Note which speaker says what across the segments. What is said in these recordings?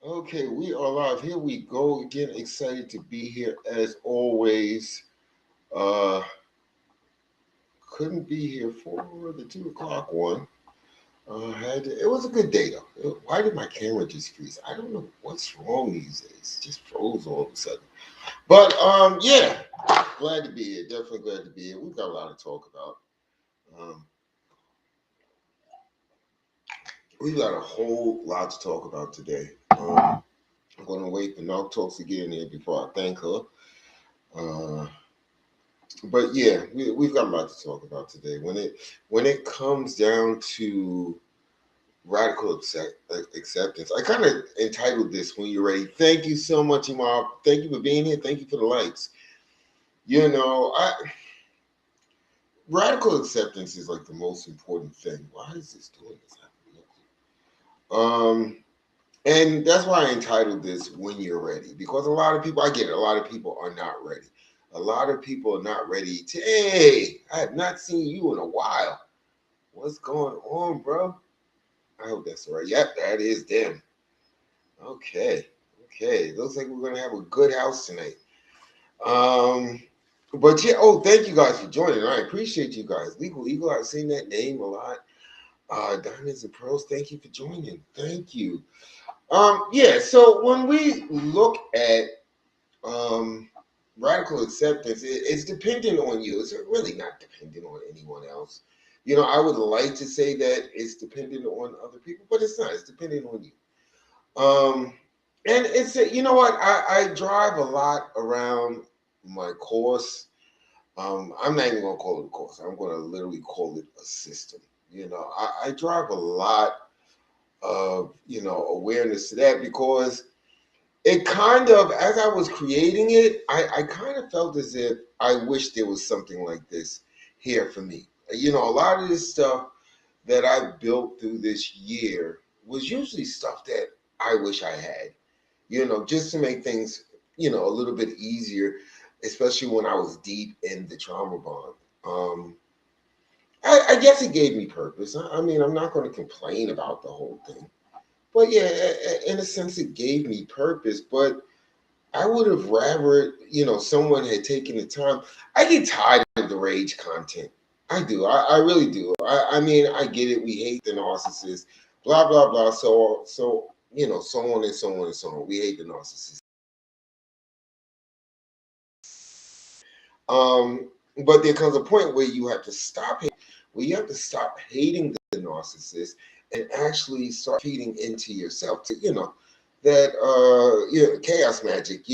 Speaker 1: Okay, we are live. Here we go again. Excited to be here as always. Uh, couldn't be here for the 2 o'clock one. It was a good day though. Why did my camera just freeze? I don't know what's wrong these days. It just froze all of a sudden. But yeah, glad to be here. Definitely glad to be here. We've got a lot to talk about. Um, we've got a whole lot to talk about today. I'm going to wait for Knock Talks to get in here before I thank her. Uh, but yeah, we've got a lot to talk about today. When it comes down to radical acceptance, I kind of entitled this "When You're Ready." Thank you so much, Imam. Thank you for being here. Thank you for the likes. You know, radical acceptance is like the most important thing. Why is this doing this? And that's why I entitled this "When You're Ready," because a lot of people, I get it, a lot of people are not ready. A lot of people are not ready to. Hey, I have not seen you in a while. What's going on, bro? I hope that's all right. Yep, that is them. Okay. Okay. Looks like we're gonna have a good house tonight. Um, but yeah, oh, thank you guys for joining. I appreciate you guys. Legal Eagle, I've seen that name a lot. Diamonds and Pearls, thank you for joining. Thank you. Yeah, so when we look at um radical acceptance, it's dependent on you. It's really not dependent on anyone else. I would like to say that it's dependent on other people, but it's not. It's dependent on you. Um, and you know what? I drive a lot around my course. I'm not even gonna call it a course. I'm gonna literally call it a system. I drive a lot of awareness to that because it kind of, as I was creating it, I kind of felt as if I wish there was something like this here for me. A lot of this stuff that I built through this year was usually stuff that I wish I had, just to make things, a little bit easier, especially when I was deep in the trauma bond. I guess it gave me purpose. I mean, I'm not going to complain about the whole thing. But yeah, in a sense, it gave me purpose. But I would have rather, someone had taken the time. I get tired of the rage content. I do. I really do. I mean, I get it. We hate the narcissist, blah, blah, blah. So, so on and so on and so on. We hate the narcissist. Um, but there comes a point where you have to where you have to stop hating the narcissist and actually start feeding into yourself. That chaos magic,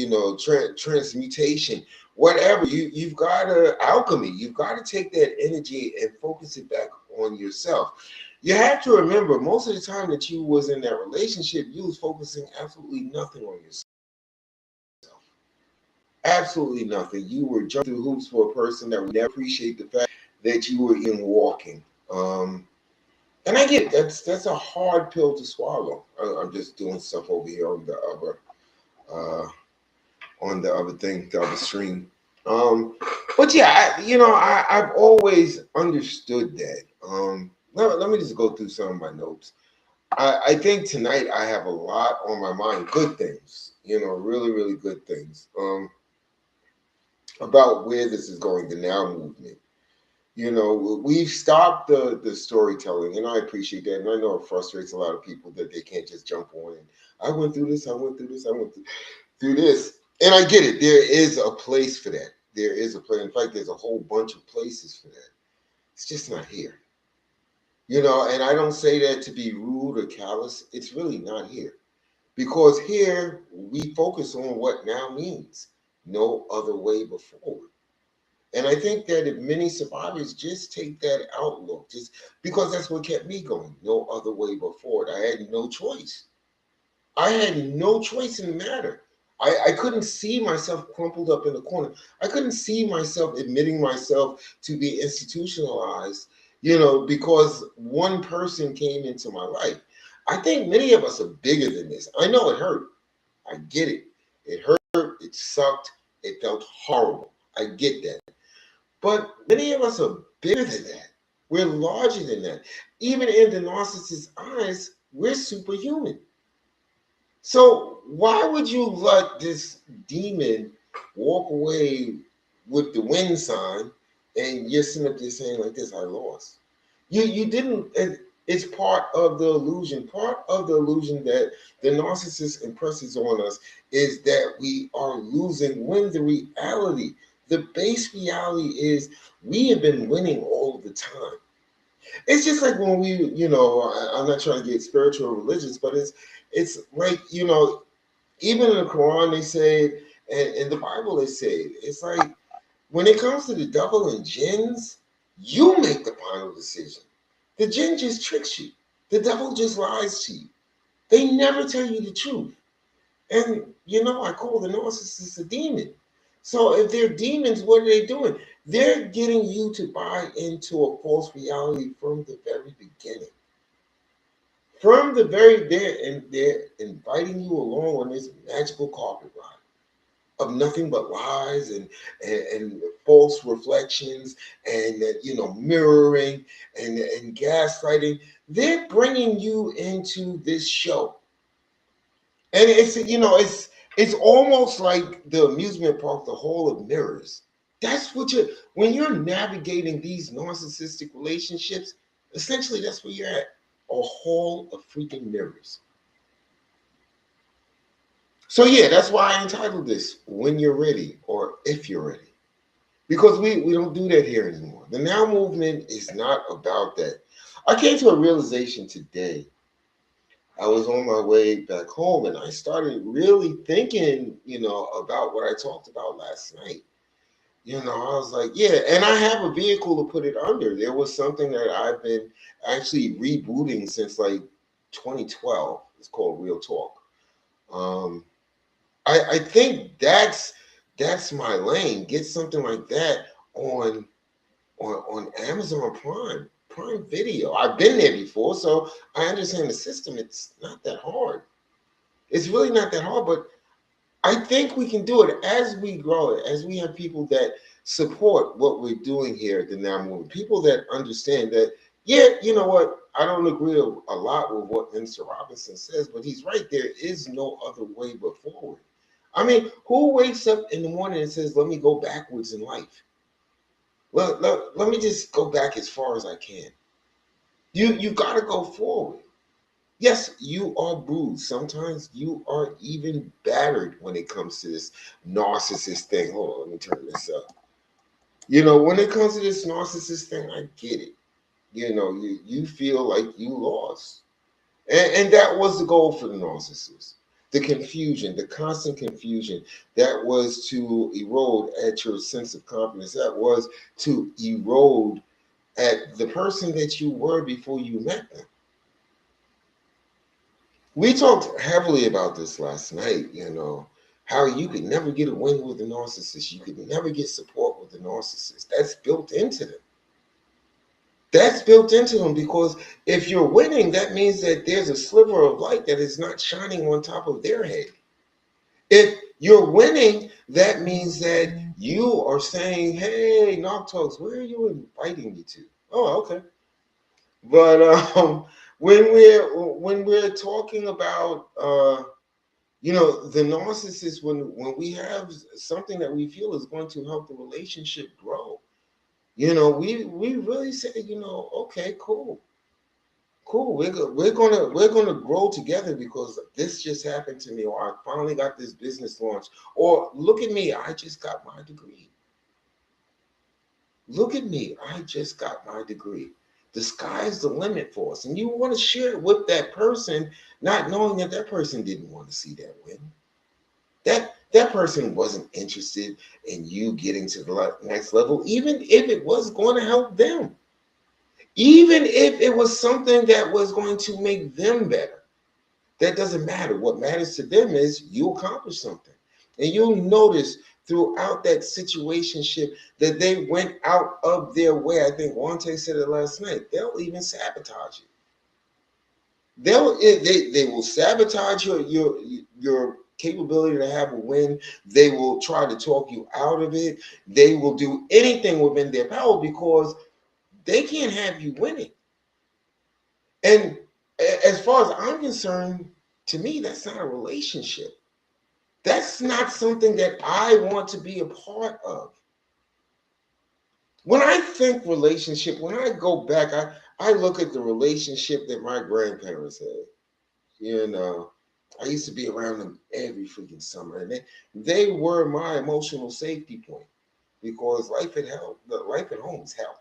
Speaker 1: transmutation, whatever. You've got to alchemy. You've got to take that energy and focus it back on yourself. You have to remember, most of the time that you was in that relationship, you was focusing absolutely nothing on yourself. Absolutely nothing. You were jumping through hoops for a person that would never appreciate the fact that you were even walking. And I get it. That's a hard pill to swallow. I'm just doing stuff over here uh, on the other thing, the other stream. But yeah, I've always understood that. Let me just go through some of my notes. I think tonight I have a lot on my mind. Good things, really, really good things. About where this is going, the now movement. We've stopped the storytelling, and I appreciate that. And I know it frustrates a lot of people that they can't just jump on and I went through this, I went through this, I went through this. And I get it. There is a place for that. There is a place. In fact, there's a whole bunch of places for that. It's just not here. And I don't say that to be rude or callous. It's really not here. Because here we focus on what now means. No other way but forward. And I think that if many survivors just take that outlook, just because that's what kept me going, no other way but forward. I had no choice. I had no choice in the matter. I couldn't see myself crumpled up in a corner. I couldn't see myself admitting myself to be institutionalized, because one person came into my life. I think many of us are bigger than this. I know it hurt. I get it. It hurt. It sucked. It felt horrible. I get that. But many of us are bigger than that. We're larger than that. Even in the narcissist's eyes, we're superhuman. So why would you let this demon walk away with the win sign, and you're sitting up there saying like this, I lost? You didn't. It's part of the illusion. Part of the illusion that the narcissist impresses on us is that we are losing, when the reality, the base reality is we have been winning all the time. It's just like when we, I'm not trying to get spiritual or religious, but it's like, even in the Quran they say, and in the Bible they say, it's like when it comes to the devil and jinns, you make the final decision. The jinn just tricks you. The devil just lies to you. They never tell you the truth. And I call the narcissist a demon. So if they're demons, what are they doing? They're getting you to buy into a false reality from the very beginning. From the very there, and they're inviting you along on this magical carpet ride of nothing but lies and false reflections and mirroring and gaslighting. They're bringing you into this show, and it's almost like the amusement park, the hall of mirrors. That's what you're when you're navigating these narcissistic relationships. Essentially, that's where you're at, a hall of freaking mirrors. So yeah, that's why I entitled this "When You're Ready" or "If You're Ready." Because we don't do that here anymore. The now movement is not about that. I came to a realization today. I was on my way back home and I started really thinking, about what I talked about last night. I was like, yeah, and I have a vehicle to put it under. There was something that I've been actually rebooting since like 2012. It's called Real Talk. Um, I think that's my lane. Get something like that on Amazon Prime Video. I've been there before, so I understand the system. It's not that hard. It's really not that hard, but I think we can do it as we grow it, as we have people that support what we're doing here at the Now Movement. People that understand that, yeah, you know what? I don't agree a lot with what Mr. Robinson says, but he's right. There is no other way but forward. I mean, who wakes up in the morning and says, let me go backwards in life? Well, let me just go back as far as I can. You got to go forward. Yes, you are bruised. Sometimes you are even battered when it comes to this narcissist thing. Hold on, let me turn this up. When it comes to this narcissist thing, I get it. You feel like you lost. And that was the goal for the narcissist. The confusion, the constant confusion, that was to erode at your sense of confidence. That was to erode at the person that you were before you met them. We talked heavily about this last night, how you could never get a win with a narcissist. You could never get support with a narcissist. That's built into them. That's built into them because if you're winning, that means that there's a sliver of light that is not shining on top of their head. If you're winning, that means that you are saying, hey, Knock Talks, where are you inviting me to? Oh, okay. But when we're talking about the narcissist, when we have something that we feel is going to help the relationship grow, we really say, okay, cool, cool. We're gonna grow together because this just happened to me, or I finally got this business launch, or look at me, I just got my degree. Look at me, I just got my degree. The sky's the limit for us, and you want to share it with that person, not knowing that that person didn't want to see that win. That person wasn't interested in you getting to the next level, even if it was going to help them, even if it was something that was going to make them better. That doesn't matter. What matters to them is you accomplish something. And you'll notice throughout that situationship that they went out of their way. I think Wante said it last night. They'll even sabotage you. They will sabotage your capability to have a win. They will try to talk you out of it. They will do anything within their power because they can't have you winning. And as far as I'm concerned, To me, that's not a relationship. That's not something that I want to be a part of. When I think relationship, when I go back, I look at the relationship that my grandparents had. You know, I used to be around them every freaking summer, and they were my emotional safety point because life at home is hell.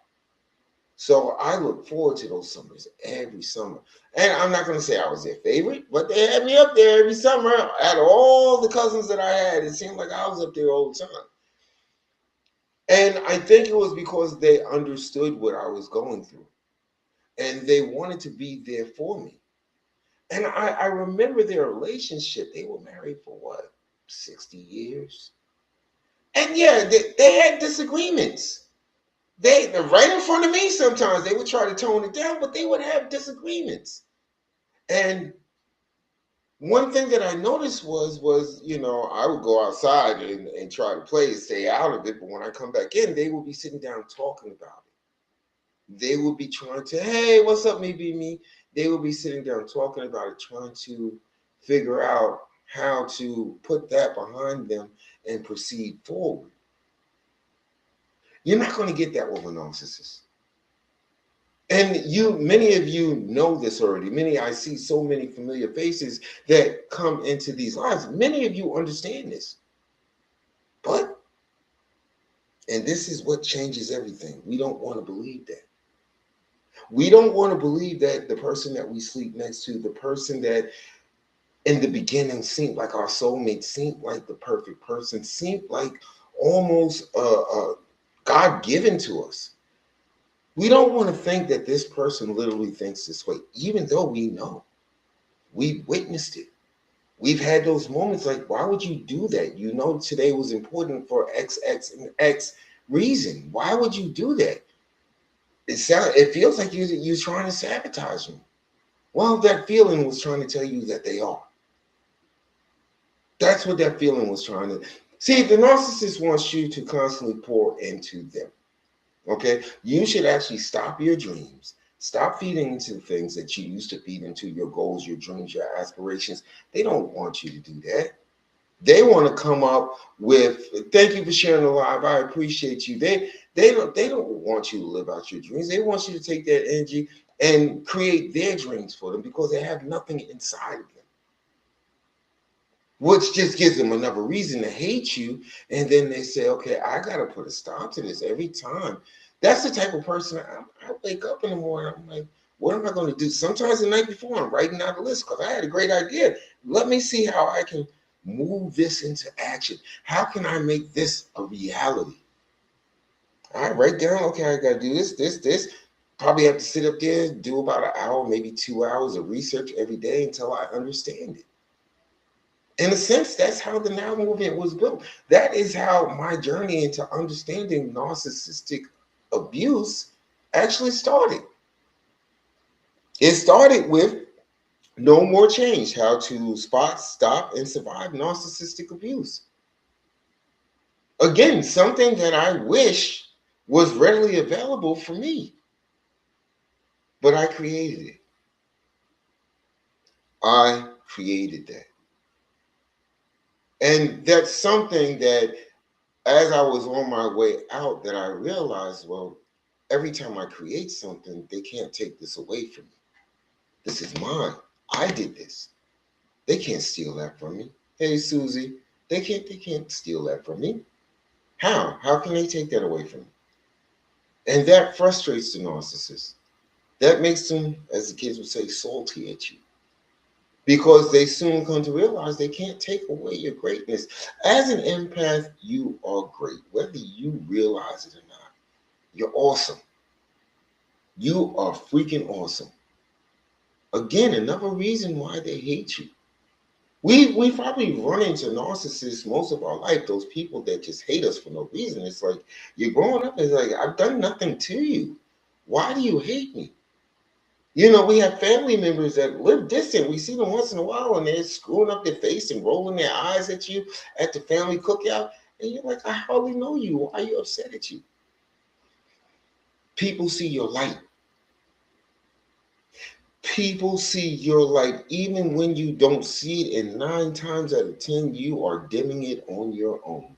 Speaker 1: So I look forward to those summers every summer. And I'm not going to say I was their favorite, but they had me up there every summer. Out of all the cousins that I had, it seemed like I was up there all the time. And I think it was because they understood what I was going through and they wanted to be there for me. And I remember their relationship. They were married for what, 60 years? And yeah, they had disagreements. They right in front of me sometimes they would try to tone it down, but they would have disagreements. And one thing that I noticed was I would go outside and try to play and stay out of it, but when I come back in, they would be sitting down talking about it. They would be trying to, hey, what's up, me, be me? They would be sitting down talking about it, trying to figure out how to put that behind them and proceed forward. You're not going to get that with a narcissist. And many of you know this already. I see so many familiar faces that come into these lives. Many of you understand this. But, and this is what changes everything. We don't want to believe that. We don't want to believe that the person that we sleep next to, the person that in the beginning seemed like our soulmate, seemed like the perfect person, seemed like almost God given to us. We don't want to think that this person literally thinks this way, even though we know. We've witnessed it. We've had those moments like, why would you do that? You know, today was important for X, X, and X reason. Why would you do that? It feels like you're trying to sabotage them. Well, that feeling was trying to tell you that they are. That's what that feeling was trying to. See, the narcissist wants you to constantly pour into them. Okay? You should actually stop your dreams. Stop feeding into the things that you used to feed into your goals, your dreams, your aspirations. They don't want you to do that. They want to come up with, thank you for sharing the live. I appreciate you. They don't want you to live out your dreams. They want you to take that energy and create their dreams for them because they have nothing inside of them, which just gives them another reason to hate you. And then they say, okay, I got to put a stop to this every time. That's the type of person I wake up in the morning. I'm like, what am I going to do? Sometimes the night before, I'm writing out a list because I had a great idea. Let me see how I can move this into action. How can I make this a reality? I write down, okay, I got to do this. Probably have to sit up there, do about an hour, maybe 2 hours of research every day until I understand it. In a sense, that's how the Now Movement was built. That is how my journey into understanding narcissistic abuse actually started. It started with No More Change, how to spot, stop, and survive narcissistic abuse. Again, something that I wish was readily available for me, but I created it. I created that. And that's something that as I was on my way out that I realized, well, every time I create something, they can't take this away from me. This is mine. I did this. They can't steal that from me. Hey, Susie, they can't steal that from me. How? How can they take that away from me? And that frustrates the narcissist. That makes them, as the kids would say, salty at you. Because they soon come to realize they can't take away your greatness. As an empath, you are great, whether you realize it or not. You're awesome. You are freaking awesome. Again, another reason why they hate you. We probably run into narcissists most of our life, those people that just hate us for no reason. It's like you're growing up, it's like, I've done nothing to you. Why do you hate me? We have family members that live distant. We see them once in a while and they're screwing up their face and rolling their eyes at you at the family cookout. And you're like, I hardly know you. Why are you upset at you? People see your light. People see your light even when you don't see it, and 9 times out of 10, you are dimming it on your own.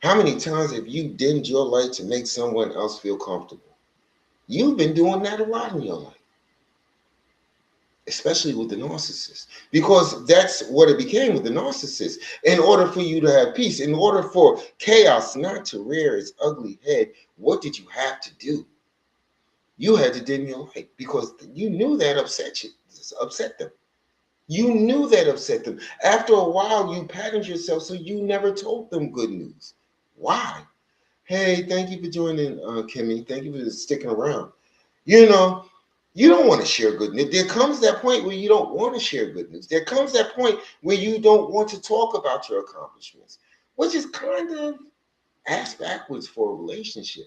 Speaker 1: How many times have you dimmed your light to make someone else feel comfortable? You've been doing that a lot in your life, especially with the narcissist, because that's what it became with the narcissist. In order for you to have peace, in order for chaos not to rear its ugly head, what did you have to do? You had to dim your light because you knew that upset them. You knew that upset them. After a while, you patterned yourself so you never told them good news. Why? Hey, thank you for joining, Kimmy. Thank you for sticking around. You know, you don't want to share good news. There comes that point where you don't want to share good news. There comes that point where you don't want to talk about your accomplishments, which is kind of ass backwards for a relationship.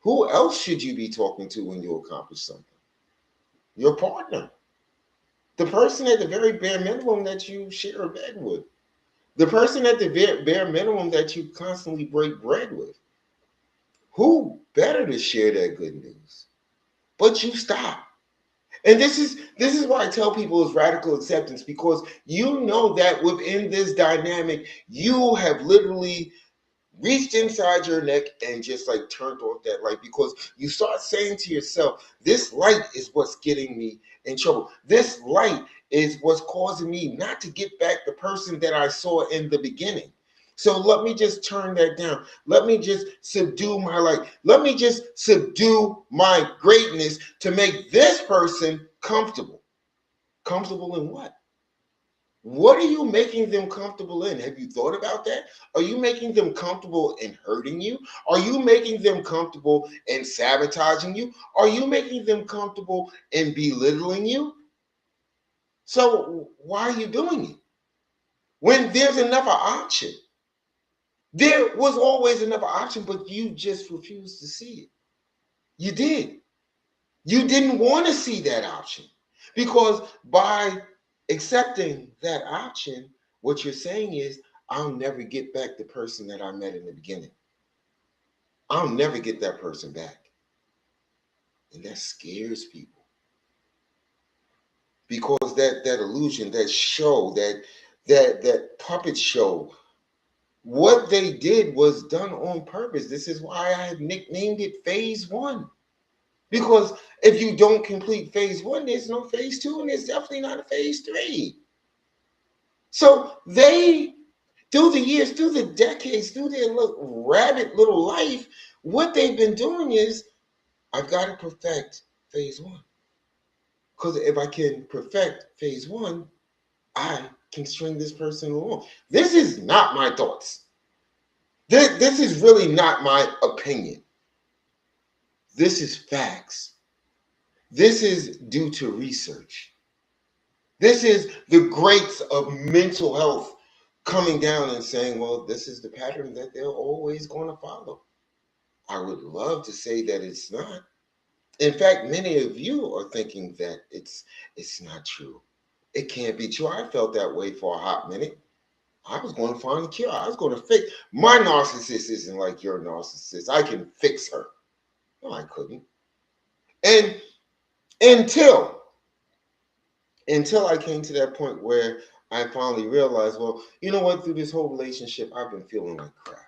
Speaker 1: Who else should you be talking to when you accomplish something? Your partner. The person at the very bare minimum that you share a bed with. The person at the bare minimum that you constantly break bread with. Who better to share that good news? But you stop. And this is why I tell people it's radical acceptance, because you know that within this dynamic, you have literally reached inside your neck and just like turned off that light, because you start saying to yourself, this light is what's getting me in trouble. This light is what's causing me not to get back the person that I saw in the beginning. So let me just turn that down. Let me just subdue my light. Let me just subdue my greatness to make this person comfortable. Comfortable in what? What are you making them comfortable in? Have you thought about that? Are you making them comfortable in hurting you? Are you making them comfortable in sabotaging you? Are you making them comfortable in belittling you? So why are you doing it? When there's another option. There was always another option, but you just refused to see it. You did. You didn't want to see that option, because by accepting that option, what you're saying is, I'll never get back the person that I met in the beginning. I'll never get that person back. And that scares people, because that illusion, that show, that puppet show, what they did was done on purpose. This is why I have nicknamed it phase one. Because if you don't complete phase one, there's no phase two, and there's definitely not a phase three. So they, through the years, through the decades, through their little rabbit little life, what they've been doing is, I've got to perfect phase one. Because if I can perfect phase one, I can string this person along. This is not my thoughts. This is really not my opinion. This is facts. This is due to research. This is the greats of mental health coming down and saying, well, this is the pattern that they're always going to follow. I would love to say that it's not. In fact, many of you are thinking that it's not true. It can't be true. I felt that way for a hot minute. I was going to find a cure. I was going to fix my narcissist. Isn't like your narcissist. I can fix her. No, I couldn't. And until I came to that point where I finally realized, well, you know what? Through this whole relationship, I've been feeling like crap.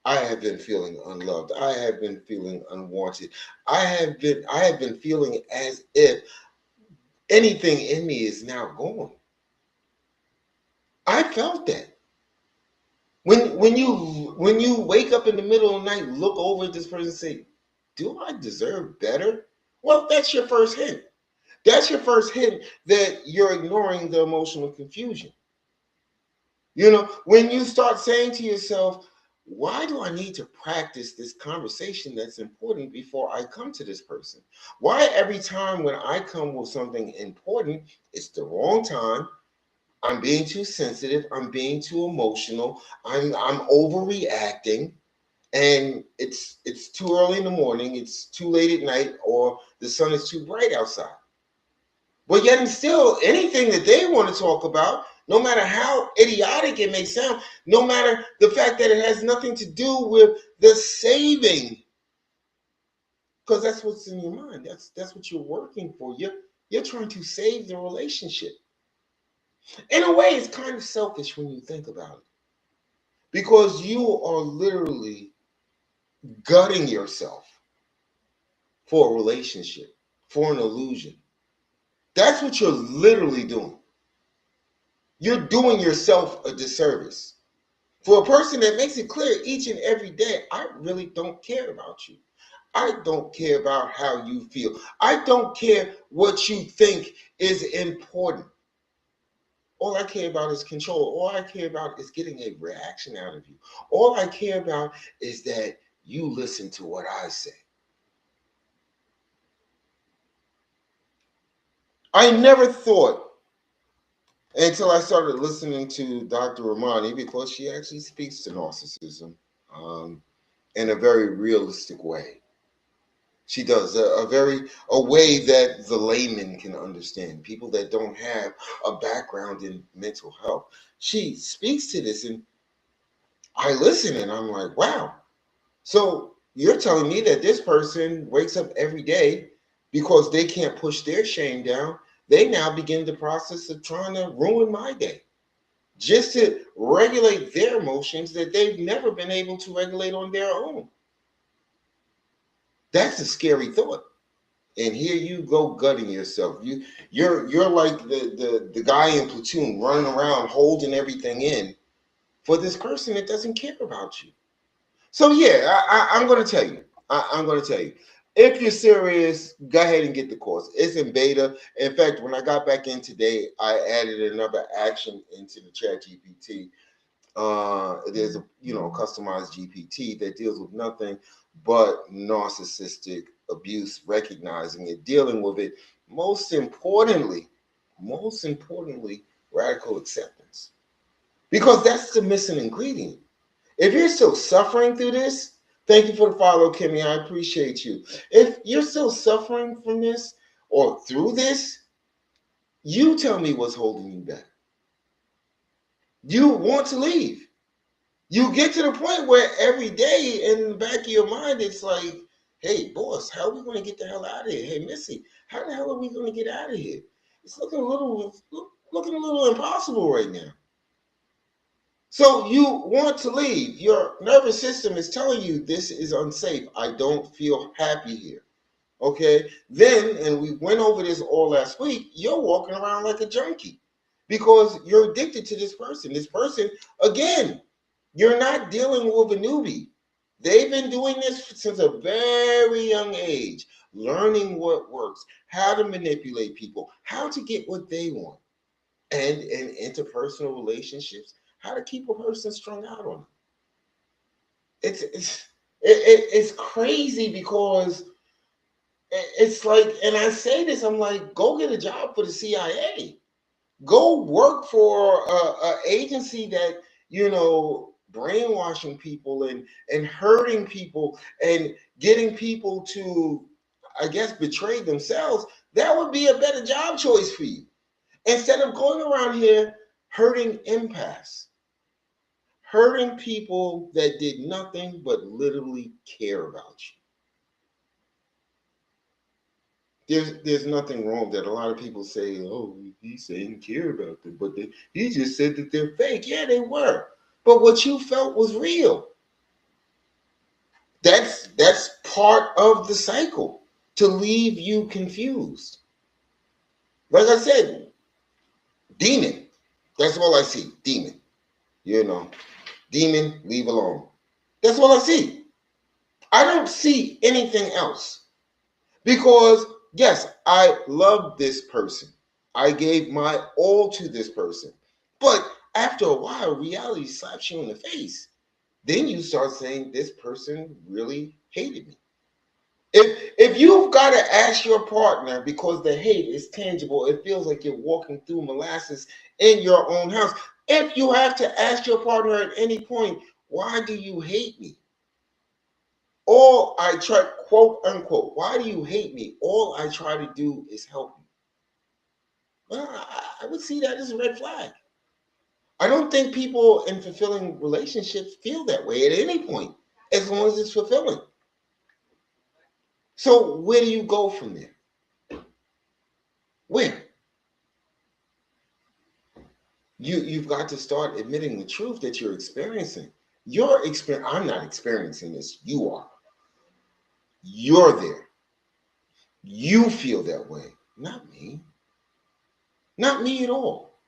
Speaker 1: I have been feeling unloved. I have been feeling unwanted. I have been feeling as if anything in me is now gone. I felt that. When you wake up in the middle of the night, look over at this person and say, do I deserve better? Well, that's your first hint. That's your first hint that you're ignoring the emotional confusion. When you start saying to yourself, why do I need to practice this conversation that's important before I come to this person? Why every time when I come with something important, it's the wrong time? I'm being too sensitive. I'm being too emotional. I'm overreacting, and it's too early in the morning. It's too late at night, or the sun is too bright outside. But yet and still, anything that they want to talk about, no matter how idiotic it may sound, no matter the fact that it has nothing to do with the saving because that's what's in your mind. That's what you're working for. You're trying to save the relationship. In a way, it's kind of selfish when you think about it, because you are literally gutting yourself for a relationship, for an illusion. That's what you're literally doing. You're doing yourself a disservice. For a person that makes it clear each and every day, I really don't care about you. I don't care about how you feel. I don't care what you think is important. All I care about is control. All I care about is getting a reaction out of you. All I care about is that you listen to what I say. I never thought until I started listening to Dr. Ramani, because she actually speaks to narcissism um, in a very realistic way. She does a way that the layman can understand. People that don't have a background in mental health. She speaks to this, and I listen, and I'm like, wow. So you're telling me that this person wakes up every day because they can't push their shame down. They now begin the process of trying to ruin my day just to regulate their emotions that they've never been able to regulate on their own. That's a scary thought. And here you go gutting yourself. You're like the guy in Platoon running around holding everything in for this person that doesn't care about you. So yeah, I'm going to tell you. I'm going to tell you. If you're serious, go ahead and get the course. It's in beta. In fact, when I got back in today, I added another action into the Chat GPT. There's a customized GPT that deals with nothing but narcissistic abuse, recognizing it, dealing with it. Most importantly, radical acceptance, because that's the missing ingredient. If you're still suffering through this, thank you for the follow, Kimmy. I appreciate you. If you're still suffering from this or through this, you tell me what's holding you back. You want to leave. You get to the point where every day in the back of your mind, it's like, hey, boss, how are we going to get the hell out of here? Hey, Missy, how the hell are we going to get out of here? It's looking a little impossible right now. So you want to leave. Your nervous system is telling you this is unsafe. I don't feel happy here. Okay. Then, and we went over this all last week, you're walking around like a junkie because you're addicted to this person. This person, again, you're not dealing with a newbie. They've been doing this since a very young age, learning what works, how to manipulate people, how to get what they want, and in interpersonal relationships, how to keep a person strung out on them. It's crazy because it's like, and I say this, I'm like, go get a job for the CIA. Go work for a agency that, brainwashing people and hurting people and getting people to, I guess, betray themselves. That would be a better job choice for you. Instead of going around here hurting empaths, hurting people that did nothing but literally care about you. There's nothing wrong that a lot of people say, oh, he's saying care about them, but he just said that they're fake. Yeah, they were. But what you felt was real. That's part of the cycle to leave you confused. Like I said, demon. That's all I see. Demon. Demon, leave alone. That's all I see. I don't see anything else. Because, yes, I love this person. I gave my all to this person. But after a while, reality slaps you in the face. Then you start saying, this person really hated me. If you've got to ask your partner, because the hate is tangible, it feels like you're walking through molasses in your own house. If you have to ask your partner at any point, why do you hate me? All I try, quote unquote, why do you hate me? All I try to do is help you. Well, I would see that as a red flag. I don't think people in fulfilling relationships feel that way at any point, as long as it's fulfilling. So where do you go from there? Where? You've got to start admitting the truth that you're experiencing. I'm not experiencing this. You are. You're there. You feel that way. Not me. Not me at all.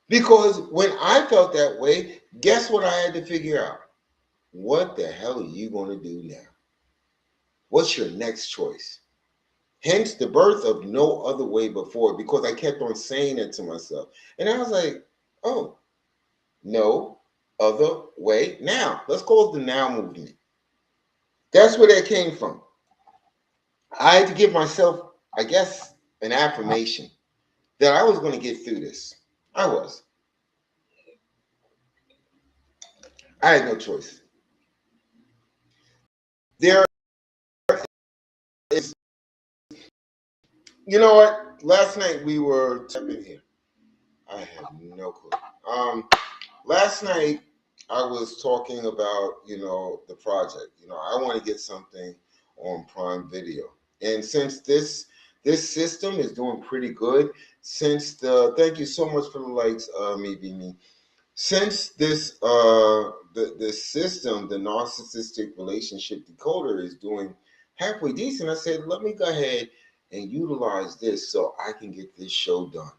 Speaker 1: Because when I felt that way, guess what I had to figure out? What the hell are you going to do now? What's your next choice? Hence the birth of no other way before, because I kept on saying it to myself. And I was like, oh, no other way now. Let's call it the now movement. That's where that came from. I had to give myself, I guess, an affirmation that I was going to get through this. I was. I had no choice. There is, you know what? Last night we were tapping here. I have no clue. Last night I was talking about, the project. I want to get something on Prime Video. And since this system is doing pretty good, thank you so much for the likes, me. Since the system, the narcissistic relationship decoder, is doing halfway decent, I said, let me go ahead and utilize this so I can get this show done.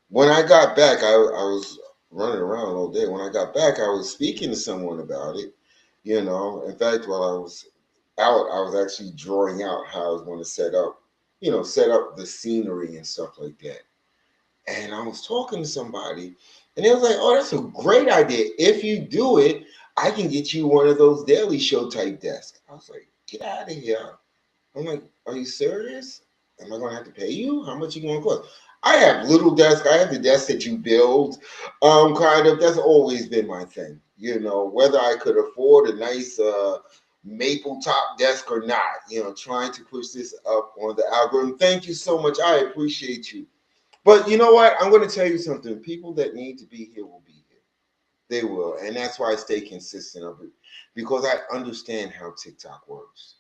Speaker 1: When I got back, I was running around all day. When I got back, I was speaking to someone about it. In fact, while I was out, I was actually drawing out how I was going to set up the scenery and stuff like that. And I was talking to somebody, and they was like, "Oh, that's a great idea. If you do it, I can get you one of those Daily Show type desks." I was like, "Get out of here." I'm like, "Are you serious? Am I gonna have to pay you? How much you gonna cost?" I have little desk. I have the desk that you build. Kind of. That's always been my thing. Whether I could afford a nice maple top desk or not. Trying to push this up on the algorithm. Thank you so much. I appreciate you. But you know what? I'm going to tell you something. People that need to be here will be here. They will, and that's why I stay consistent of it, because I understand how TikTok works.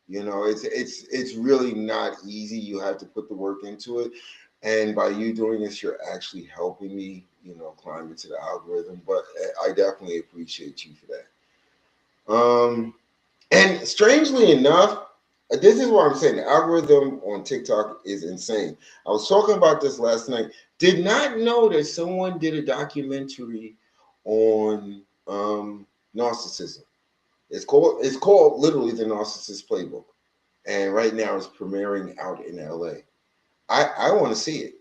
Speaker 1: It's really not easy. You have to put the work into it, and by you doing this, you're actually helping me, climb into the algorithm. But I definitely appreciate you for that. And strangely enough, this is what I'm saying. The algorithm on TikTok is insane. I was talking about this last night. Did not know that someone did a documentary on narcissism. It's called literally the Narcissist Playbook, and right now it's premiering out in LA. I want to see it,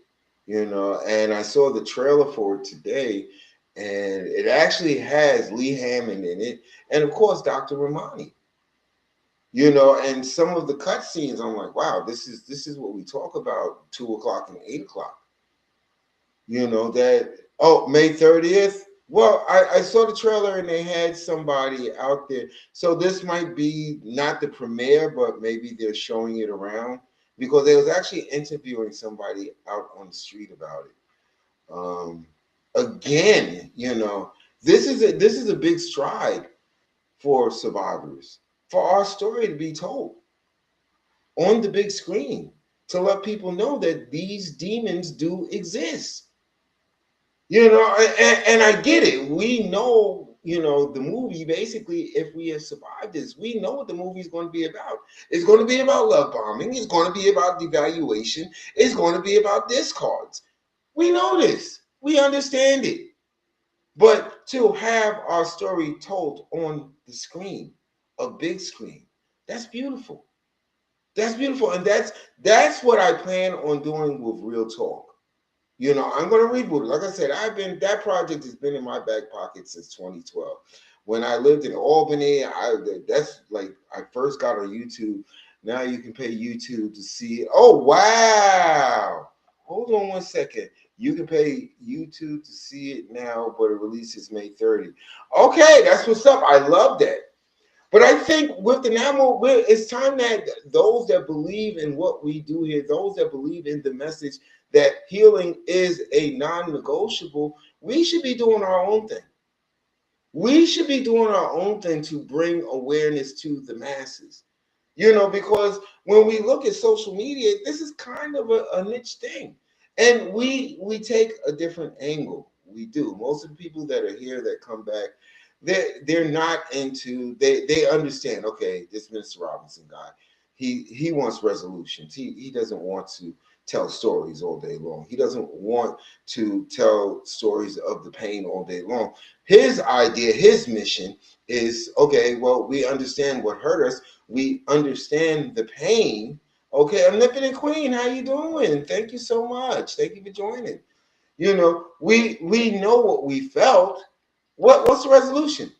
Speaker 1: and I saw the trailer for it today, and it actually has Lee Hammond in it, and of course Dr. Ramani. And some of the cut scenes, I'm like, wow, this is what we talk about 2 o'clock and 8 o'clock. That, oh, May 30th. Well, I saw the trailer and they had somebody out there. So this might be not the premiere, but maybe they're showing it around, because they was actually interviewing somebody out on the street about it. Again, this is a big stride for survivors, for our story to be told on the big screen, to let people know that these demons do exist. And I get it. We know, the movie, basically, if we have survived this, we know what the movie is going to be about. It's going to be about love bombing. It's going to be about devaluation. It's going to be about discards. We know this. We understand it. But to have our story told on the screen, a big screen, that's beautiful. That's beautiful. And that's what I plan on doing with Real Talk. I'm going to reboot it. Like I said, that project has been in my back pocket since 2012. When I lived in Albany, that's like I first got on YouTube. Now you can pay YouTube to see it. Oh, wow. Hold on one second. You can pay YouTube to see it now, but it releases May 30. Okay, that's what's up. I love that. But I think with the now, it's time that those that believe in what we do here, those that believe in the message that healing is a non-negotiable, we should be doing our own thing. We should be doing our own thing to bring awareness to the masses. Because when we look at social media, this is kind of a niche thing. And we take a different angle. We do. Most of the people that are here that come back, they're not into, they understand, okay, this Mr. Robinson guy, he wants resolutions. He doesn't want to tell stories all day long. He doesn't want to tell stories of the pain all day long. His idea, his mission is, okay, well, we understand what hurt us. We understand the pain. Okay, Omnipotent Queen, how you doing? Thank you so much. Thank you for joining. We know what we felt. What's the resolution?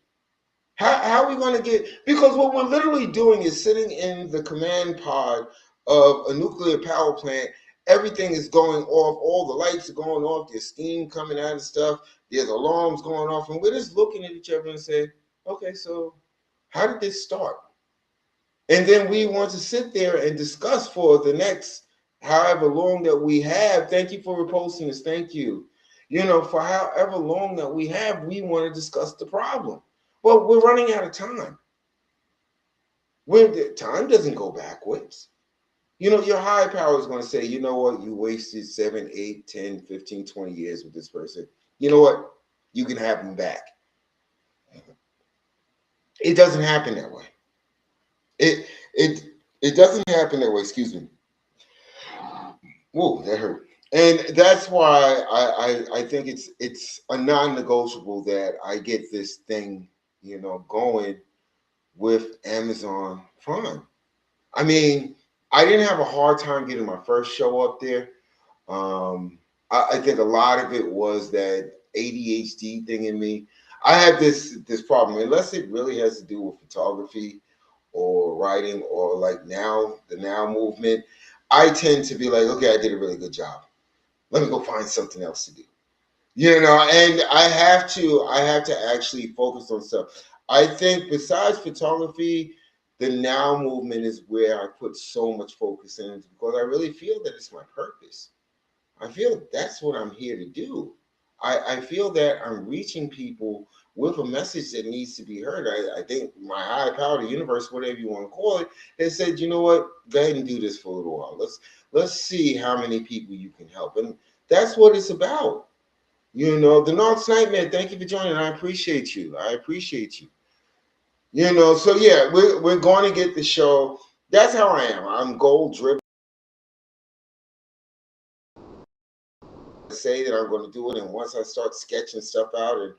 Speaker 1: How are we going to get? Because what we're literally doing is sitting in the command pod of a nuclear power plant. Everything is going off. All the lights are going off. There's steam coming out of stuff. There's alarms going off, and we're just looking at each other and say, "Okay, so how did this start?" And then we want to sit there and discuss for the next however long that we have. Thank you for reposting this. Thank you. For however long that we have, we want to discuss the problem. Well, we're running out of time. When the time doesn't go backwards. Your high power is going to say, you know what, you wasted 7, 8, 10, 15, 20 years with this person. You know what? You can have them back. It doesn't happen that way. It it it doesn't happen that way, excuse me. Whoa, that hurt. And that's why I think it's a non-negotiable that I get this thing, going with Amazon Prime. I mean, I didn't have a hard time getting my first show up there. I think a lot of it was that ADHD thing in me. I have this problem, unless it really has to do with photography or writing or like the now movement. I tend to be like, okay, I did a really good job. Let me go find something else to do. And I have to actually focus on stuff. I think besides photography, the now movement is where I put so much focus in because I really feel that it's my purpose. I feel that's what I'm here to do. I feel that I'm reaching people with a message that needs to be heard. I think my high power, the universe, whatever you want to call it, has said, you know what, go ahead and do this for a little while. Let's see how many people you can help. And that's what it's about. The North Nightmare, thank you for joining. I appreciate you. I appreciate you. So yeah, we're going to get the show. That's how I am. I'm goal driven. Say that I'm going to do it, and once I start sketching stuff out, and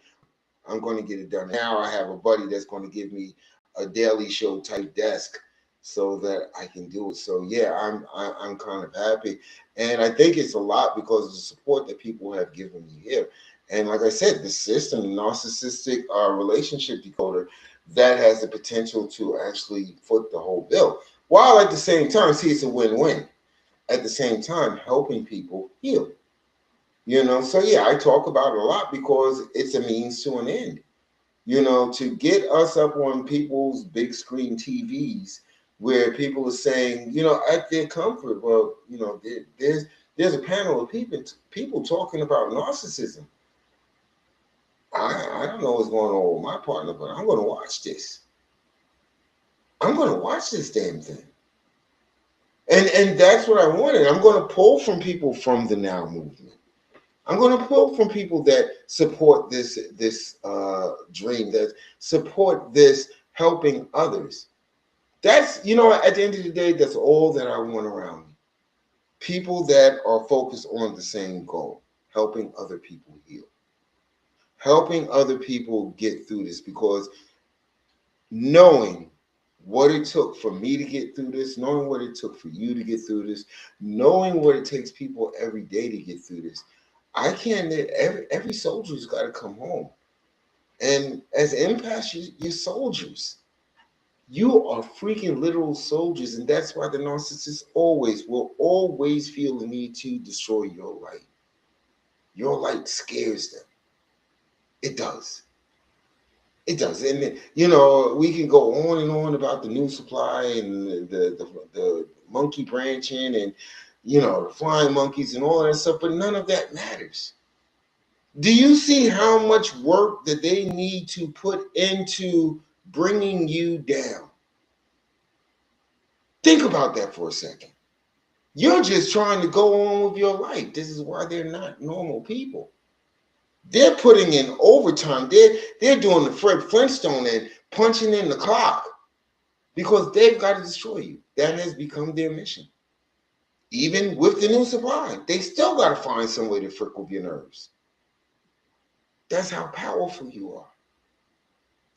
Speaker 1: I'm going to get it done. Now I have a buddy that's going to give me a daily show type desk so that I can do it. So yeah, I'm kind of happy, and I think it's a lot because of the support that people have given me here. And like I said, the system, the narcissistic relationship decoder, that has the potential to actually foot the whole bill. While at the same time, see, it's a win-win. At the same time, helping people heal. So yeah, I talk about it a lot because it's a means to an end. To get us up on people's big screen TVs where people are saying, at their comfort, well, there's a panel of people talking about narcissism. I don't know what's going on with my partner, but I'm going to watch this. I'm going to watch this damn thing. And that's what I wanted. I'm going to pull from people from the now movement. I'm going to pull from people that support this dream, that support this helping others. That's, at the end of the day, that's all that I want around me. People that are focused on the same goal, helping other people heal, helping other people get through this, because knowing what it took for me to get through this, knowing what it took for you to get through this, knowing what it takes people every day to get through this, I can't. Every soldier's got to come home, and as empaths, you're soldiers. You are freaking literal soldiers, and that's why the narcissist will always feel the need to destroy your light. Your light scares them. It does. It does, and we can go on and on about the new supply and the monkey branching and the flying monkeys and all that stuff, but none of that matters. Do you see how much work that they need to put into bringing you down? Think about that for a second. You're just trying to go on with your life. This is why they're not normal people. They're putting in overtime. They're doing the Fred Flintstone and punching in the clock because they've got to destroy you. That has become their mission. Even with the new supply, they still got to find some way to frick with your nerves. That's how powerful you are.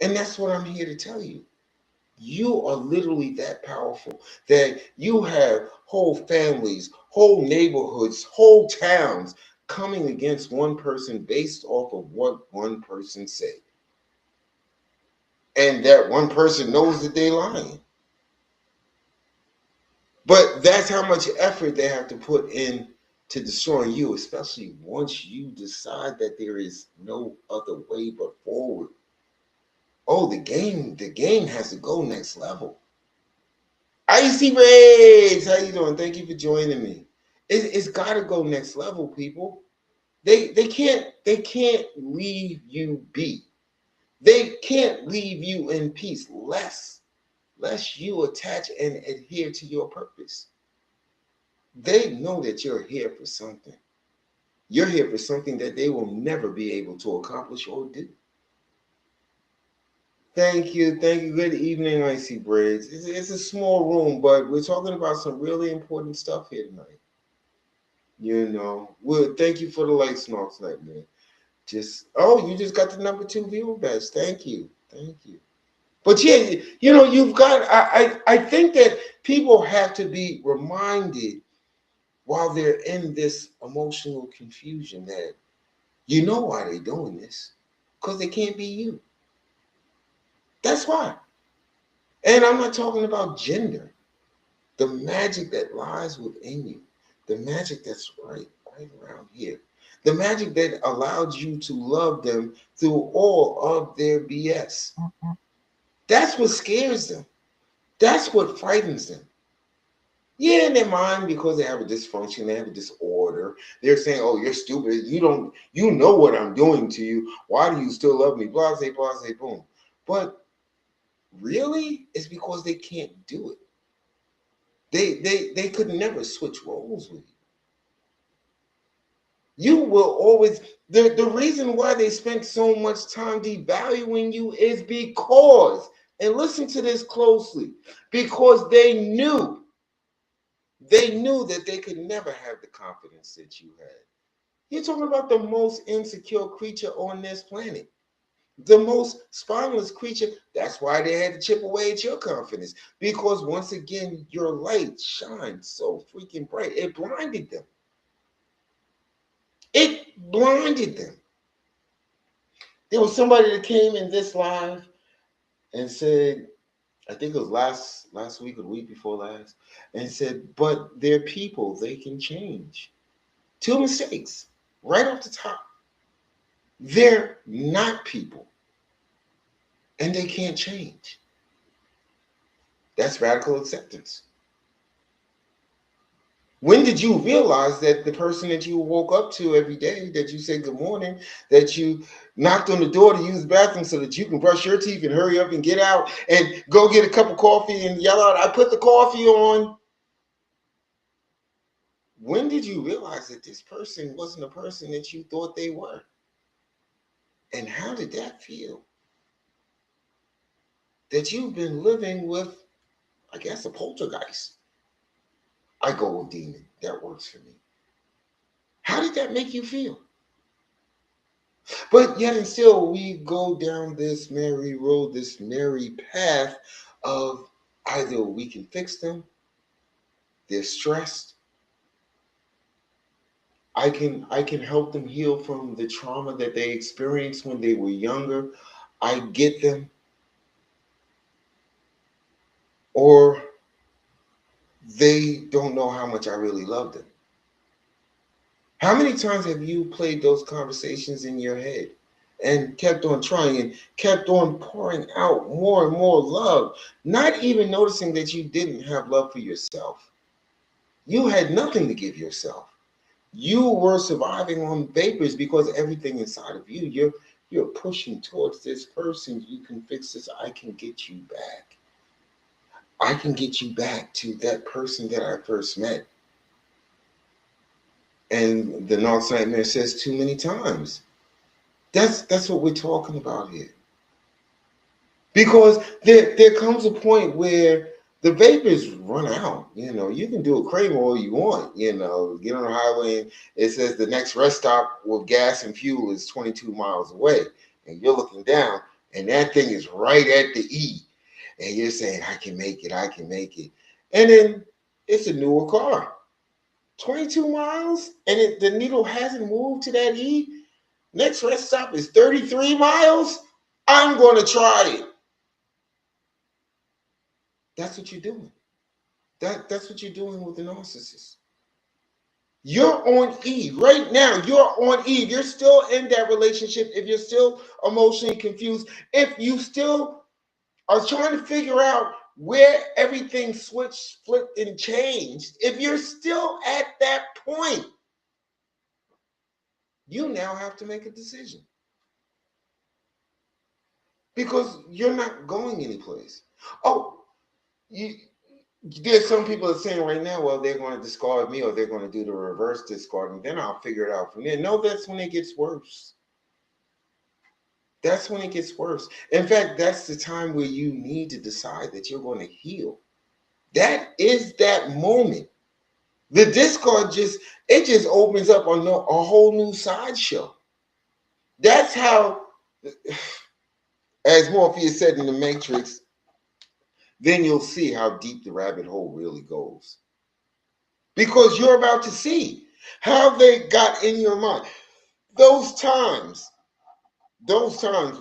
Speaker 1: And that's what I'm here to tell you. You are literally that powerful that you have whole families, whole neighborhoods, whole towns coming against one person based off of what one person said. And that one person knows that they're lying. But that's how much effort they have to put in to destroying you, especially once you decide that there is no other way but forward. Oh, the game has to go next level. Icy Raids, how you doing? Thank you for joining me. It's got to go next level, people. They can't leave you be. They can't leave you in peace, lest you attach and adhere to your purpose. They know that you're here for something. You're here for something that they will never be able to accomplish or do. Thank you. Thank you. Good evening, Icy Braids. It's a small room, but we're talking about some really important stuff here tonight. Well, thank you for the light snarks tonight, man. You just got the #2 viewer badge. Thank you. Thank you. But yeah, you've got, I think that people have to be reminded while they're in this emotional confusion that you know why they're doing this. Because they can't be you. That's why. And I'm not talking about gender. The magic that lies within you. The magic that's right around here. The magic that allowed you to love them through all of their BS. That's what scares them. That's what frightens them. Yeah, in their mind, because they have a dysfunction, they have a disorder. They're saying, "Oh, you're stupid. You know what I'm doing to you. Why do you still love me?" Blase, blase, boom. But really, it's because they can't do it. They could never switch roles with you. You will always the reason why they spent so much time devaluing you is because, and listen to this closely, because they knew that they could never have the confidence that you had. You're talking about the most insecure creature on this planet. The most spineless creature. That's why they had to chip away at your confidence. Because once again, your light shines so freaking bright. It blinded them. It blinded them. There was somebody that came in this live and said, I think it was last week or the week before last, and said, but they're people, they can change. Two mistakes right off the top. They're not people and they can't change. That's radical acceptance. When did you realize that the person that you woke up to every day, that you said good morning, that you knocked on the door to use the bathroom so that you can brush your teeth and hurry up and get out and go get a cup of coffee and yell out, "I put the coffee on"? When did you realize that this person wasn't a person that you thought they were? And how did that feel? That you've been living with, I guess, a poltergeist. I go with demon. That works for me. How did that make you feel? But yet and still, we go down this merry road, this merry path of either we can fix them, they're stressed. I can help them heal from the trauma that they experienced when they were younger. I get them. Or they don't know how much I really love them. How many times have you played those conversations in your head and kept on trying and kept on pouring out more and more love, not even noticing that you didn't have love for yourself? You had nothing to give yourself. You were surviving on vapors because everything inside of you, you're pushing towards this person. You can fix this. I can get you back. I can get you back to that person that I first met. And the North Nightmare says too many times. That's what we're talking about here. Because there comes a point where the vapors run out. You know, you can do a Kramer all you want. You know, get on the highway and it says the next rest stop with gas and fuel is 22 miles away, and you're looking down, and that thing is right at the E, and you're saying, "I can make it, I can make it," and then it's a newer car, 22 miles, and the needle hasn't moved to that E. Next rest stop is 33 miles. I'm going to try it. That's what you're doing. That's what you're doing with the narcissist. You're on E right now. You're on E. If you're still in that relationship, if you're still emotionally confused, if you still are trying to figure out where everything switched, flipped, and changed, if you're still at that point, you now have to make a decision because you're not going anyplace. Oh, you, there's some people that are saying right now, well, they're going to discard me or they're going to do the reverse discarding. Then I'll figure it out from there. No, that's when it gets worse. That's when it gets worse. In fact, that's the time where you need to decide that you're going to heal. That is that moment. The discard just opens up a whole new sideshow. That's how, as Morpheus said in the Matrix, then you'll see how deep the rabbit hole really goes. Because you're about to see how they got in your mind. Those times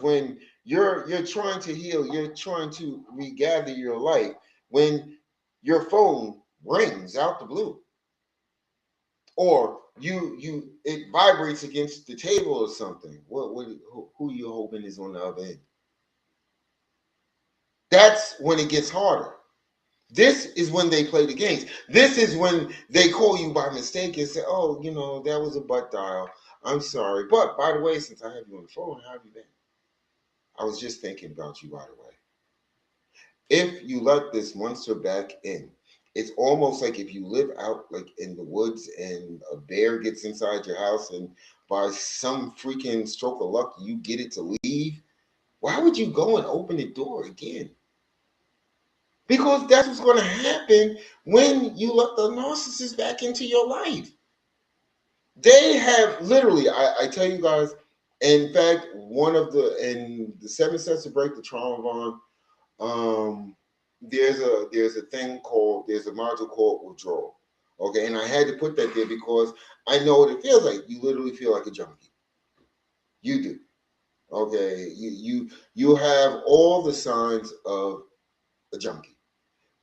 Speaker 1: when you're trying to heal, you're trying to regather your life, when your phone rings out the blue, or it vibrates against the table or something. Who you hoping is on the other end? That's when it gets harder. This is when they play the games. This is when they call you by mistake and say, "Oh, that was a butt dial. I'm sorry. But by the way, since I have you on the phone, how have you been? I was just thinking about you, by the way." If you let this monster back in, it's almost like if you live out like in the woods and a bear gets inside your house and by some freaking stroke of luck you get it to leave. Why would you go and open the door again? Because that's what's going to happen when you let the narcissist back into your life. They have literally, I tell you guys, in fact, in the 7 steps to break the trauma bond, there's a module called withdrawal. Okay, and I had to put that there because I know what it feels like. You literally feel like a junkie. You do. Okay, you have all the signs of a junkie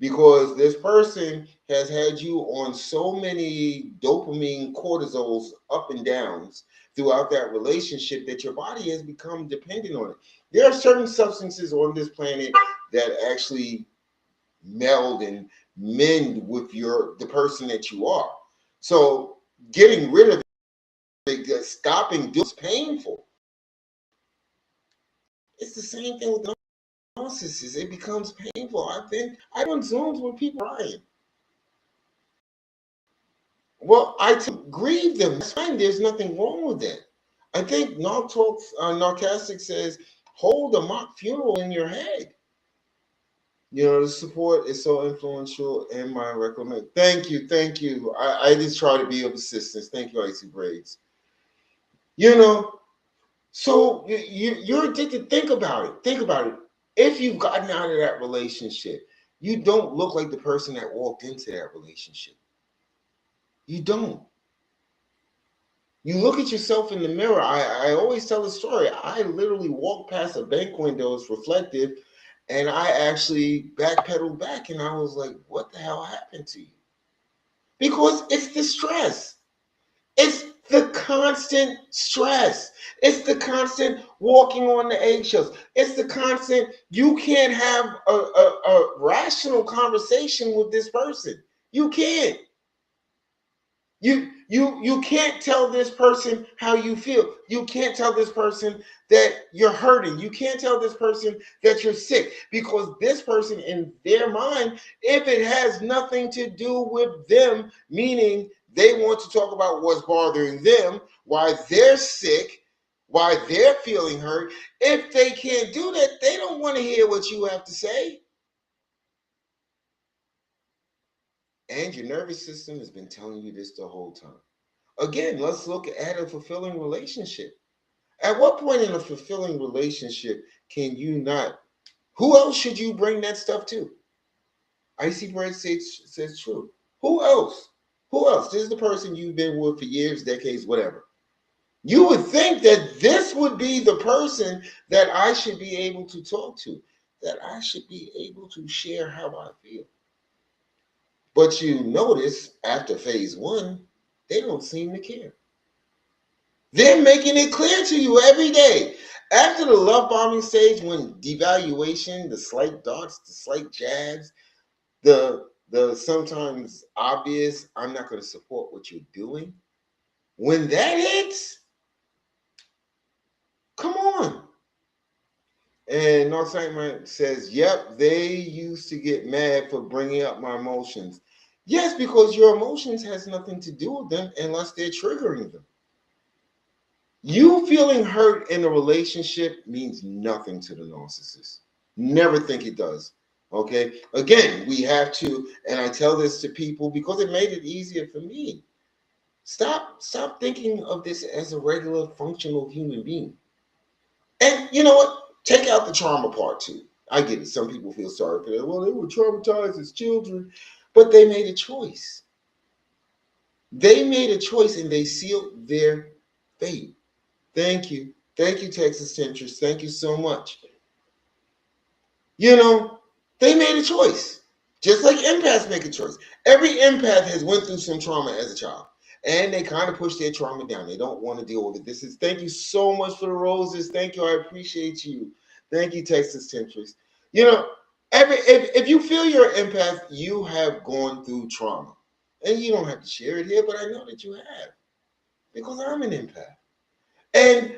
Speaker 1: because this person has had you on so many dopamine cortisols up and downs throughout that relationship that your body has become dependent on it. There are certain substances on this planet that actually meld and mend with the person that you are. So getting rid of it, stopping doing it's painful. It's the same thing with narcissists. It becomes painful. I've been on Zooms with people crying. Well, grieve them. That's fine. There's nothing wrong with that. I think Narcissistic says, hold a mock funeral in your head. The support is so influential in my recommend. Thank you, thank you. I just try to be of assistance. Thank you, Icy Braids. So you're addicted. Think about it. Think about it. If you've gotten out of that relationship, you don't look like the person that walked into that relationship. You don't. You look at yourself in the mirror. I always tell a story. I literally walked past a bank window, it's reflective, and I actually backpedaled back and I was like, what the hell happened to you? Because it's the stress. It's the constant stress. It's the constant walking on the eggshells. It's the constant, you can't have a rational conversation with this person. You can't. You can't tell this person how you feel. You can't tell this person that you're hurting. You can't tell this person that you're sick, because this person, in their mind, if it has nothing to do with them, meaning they want to talk about what's bothering them, why they're sick, why they're feeling hurt, if they can't do that, they don't want to hear what you have to say. And your nervous system has been telling you this the whole time. Again, let's look at a fulfilling relationship. At what point in a fulfilling relationship can you not? Who else should you bring that stuff to? Icy Bread says true. Who else? Who else? This is the person you've been with for years, decades, whatever. You would think that this would be the person that I should be able to talk to, that I should be able to share how I feel. But you notice after phase one, they don't seem to care. They're making it clear to you every day. After the love bombing stage, when devaluation, the slight darts, the slight jabs, the sometimes obvious, I'm not going to support what you're doing. When that hits, come on. And North Saint says, yep, they used to get mad for bringing up my emotions. Yes, because your emotions has nothing to do with them unless they're triggering them. You feeling hurt in a relationship means nothing to the narcissist. Never think it does. Okay. Again, we have to, and I tell this to people because it made it easier for me. Stop thinking of this as a regular functional human being. And you know what? Take out the trauma part too. I get it. Some people feel sorry for that. Well, they were traumatized as children, but they made a choice. They made a choice and they sealed their fate. Thank you. Thank you, Texas Centrist. Thank you so much. You know, they made a choice. Just like empaths make a choice. Every empath has went through some trauma as a child. And they kind of push their trauma down. They don't want to deal with it. This is thank you so much for the roses. Thank you. I appreciate you. Thank you, Texas Centrist. You know, if you feel you're an empath, you have gone through trauma. And you don't have to share it here, but I know that you have. Because I'm an empath. And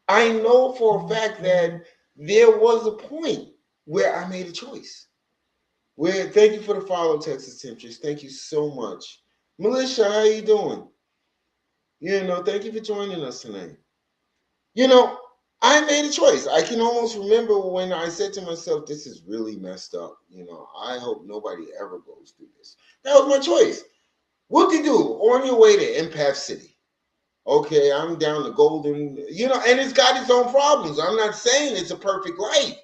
Speaker 1: I know for a fact that there was a point where I made a choice. Where thank you for the follow, Texas Centrist. Thank you so much. Melissa, how you doing? You know, thank you for joining us tonight. You know, I made a choice. I can almost remember when I said to myself, this is really messed up. You know, I hope nobody ever goes through this. That was my choice. What do you do on your way to Empath City? Okay, I'm down the golden, you know, and it's got its own problems. I'm not saying it's a perfect life.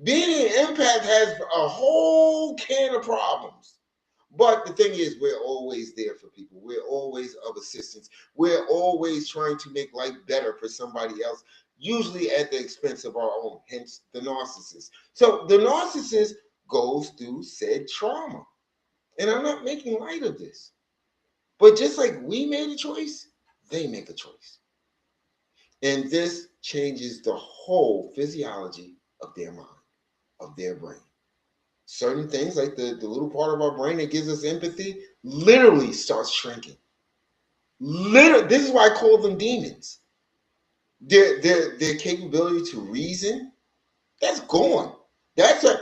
Speaker 1: Being an empath has a whole can of problems. But the thing is, we're always there for people. We're always of assistance. We're always trying to make life better for somebody else, usually at the expense of our own, hence the narcissist. So the narcissist goes through said trauma. And I'm not making light of this. But just like we made a choice, they make a choice. And this changes the whole physiology of their mind, of their brain. Certain things, like the little part of our brain that gives us empathy, literally starts shrinking. Literally, this is why I call them demons. Their capability to reason, that's gone. That's a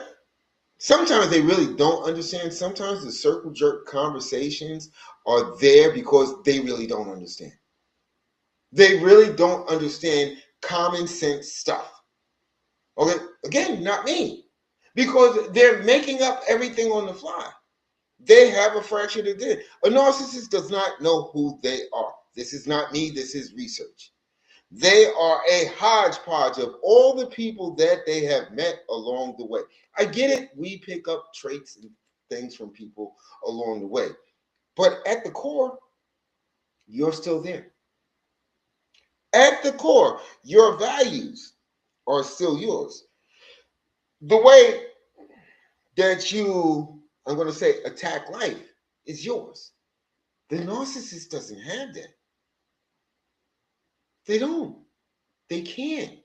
Speaker 1: sometimes they really don't understand. Sometimes the circle jerk conversations are there because they really don't understand. They really don't understand common sense stuff. Okay, again, not me. Because they're making up everything on the fly. They have a fractured identity. A narcissist does not know who they are. This is not me, this is research. They are a hodgepodge of all the people that they have met along the way. I get it, we pick up traits and things from people along the way. But at the core, you're still there. At the core, your values are still yours. The way that you, I'm going to say, attack life is yours. The narcissist doesn't have that. They don't. They can't.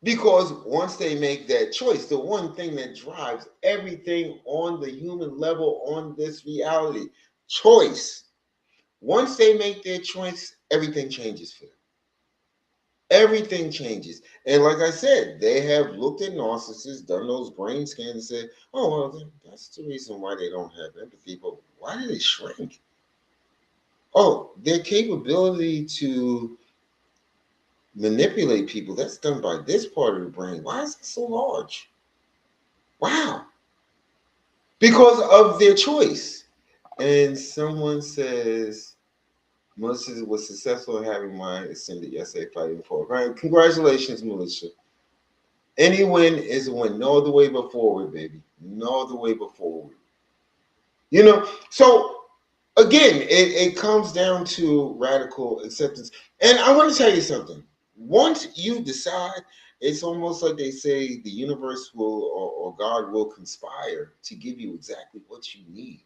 Speaker 1: Because once they make that choice, the one thing that drives everything on the human level on this reality, choice. Once they make their choice, everything changes for them. Everything changes. And like I said, they have looked at narcissists, done those brain scans, and said, oh, well, that's the reason why they don't have empathy. But why do they shrink? Oh, their capability to manipulate people, that's done by this part of the brain. Why is it so large? Wow. Because of their choice. And someone says, Melissa was successful in having my extended essay fighting for it. Right? Congratulations, Melissa. Any win is a win. No other way but forward, baby. No other way but forward. You know, so again, it comes down to radical acceptance. And I want to tell you something. Once you decide, it's almost like they say the universe will or God will conspire to give you exactly what you need.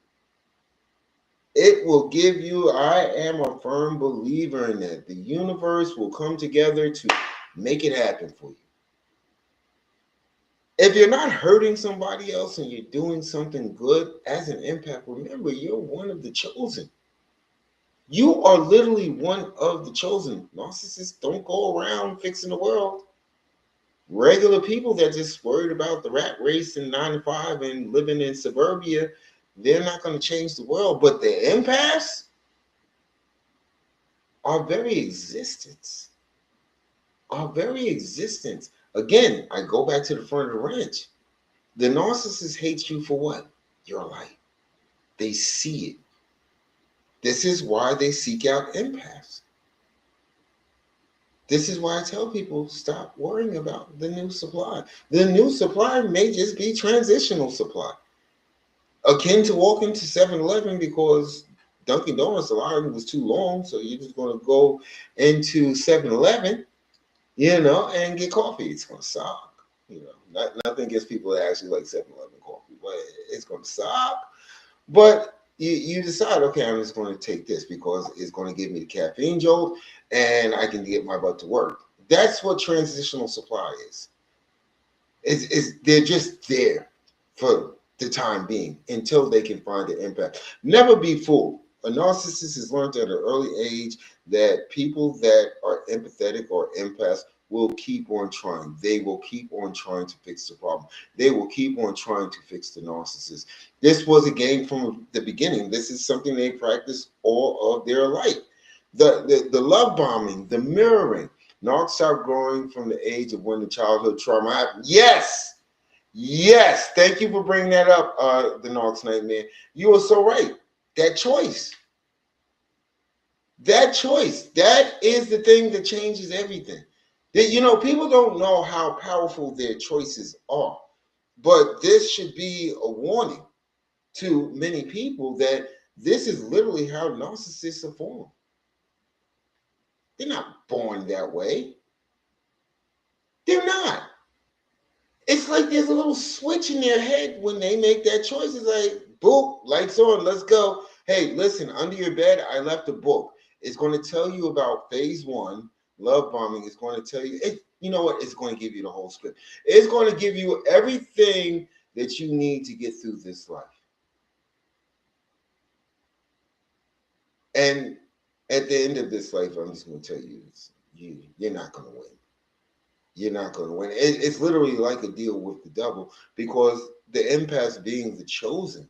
Speaker 1: It will give you, I am a firm believer in that. The universe will come together to make it happen for you. If you're not hurting somebody else and you're doing something good as an empath, remember, you're one of the chosen. You are literally one of the chosen. Narcissists don't go around fixing the world. Regular people that just worried about the rat race and 9 to 5 and living in suburbia, they're not going to change the world. But the empaths, our very existence, Again, I go back to the front of the ranch. The narcissist hates you for what? Your light. They see it. This is why they seek out empaths. This is why I tell people, stop worrying about the new supply. The new supply may just be transitional supply. Akin to walking to 7-Eleven because Dunkin' Donuts, the line was too long, so you're just going to go into 7-Eleven, and get coffee. It's going to suck. Nothing against people that actually like 7-Eleven coffee, but it's going to suck. But you decide, okay, I'm just going to take this because it's going to give me the caffeine jolt and I can get my butt to work. That's what transitional supply is. They're just there for the time being until they can find the impact. Never be fooled. A narcissist has learned at an early age that people that are empathetic or empaths will keep on trying. They will keep on trying to fix the problem. They will keep on trying to fix the narcissist. This was a game from the beginning. This is something they practice all of their life. The love bombing, the mirroring. Narcs start growing from the age of when the childhood trauma happened. Yes. Yes. Thank you for bringing that up, the Narcs Nightmare. You are so right. That choice. That choice. That is the thing that changes everything. People don't know how powerful their choices are. But this should be a warning to many people that this is literally how narcissists are formed. They're not born that way. They're not. It's like there's a little switch in their head when they make that choice. It's like, boop, lights on, let's go. Hey, listen, under your bed, I left a book. It's going to tell you about phase 1, love bombing. It's going to tell you, you know what? It's going to give you the whole script. It's going to give you everything that you need to get through this life. And at the end of this life, I'm just going to tell you, you're not going to win. You're not going to win. It's literally like a deal with the devil because the empath being the chosen.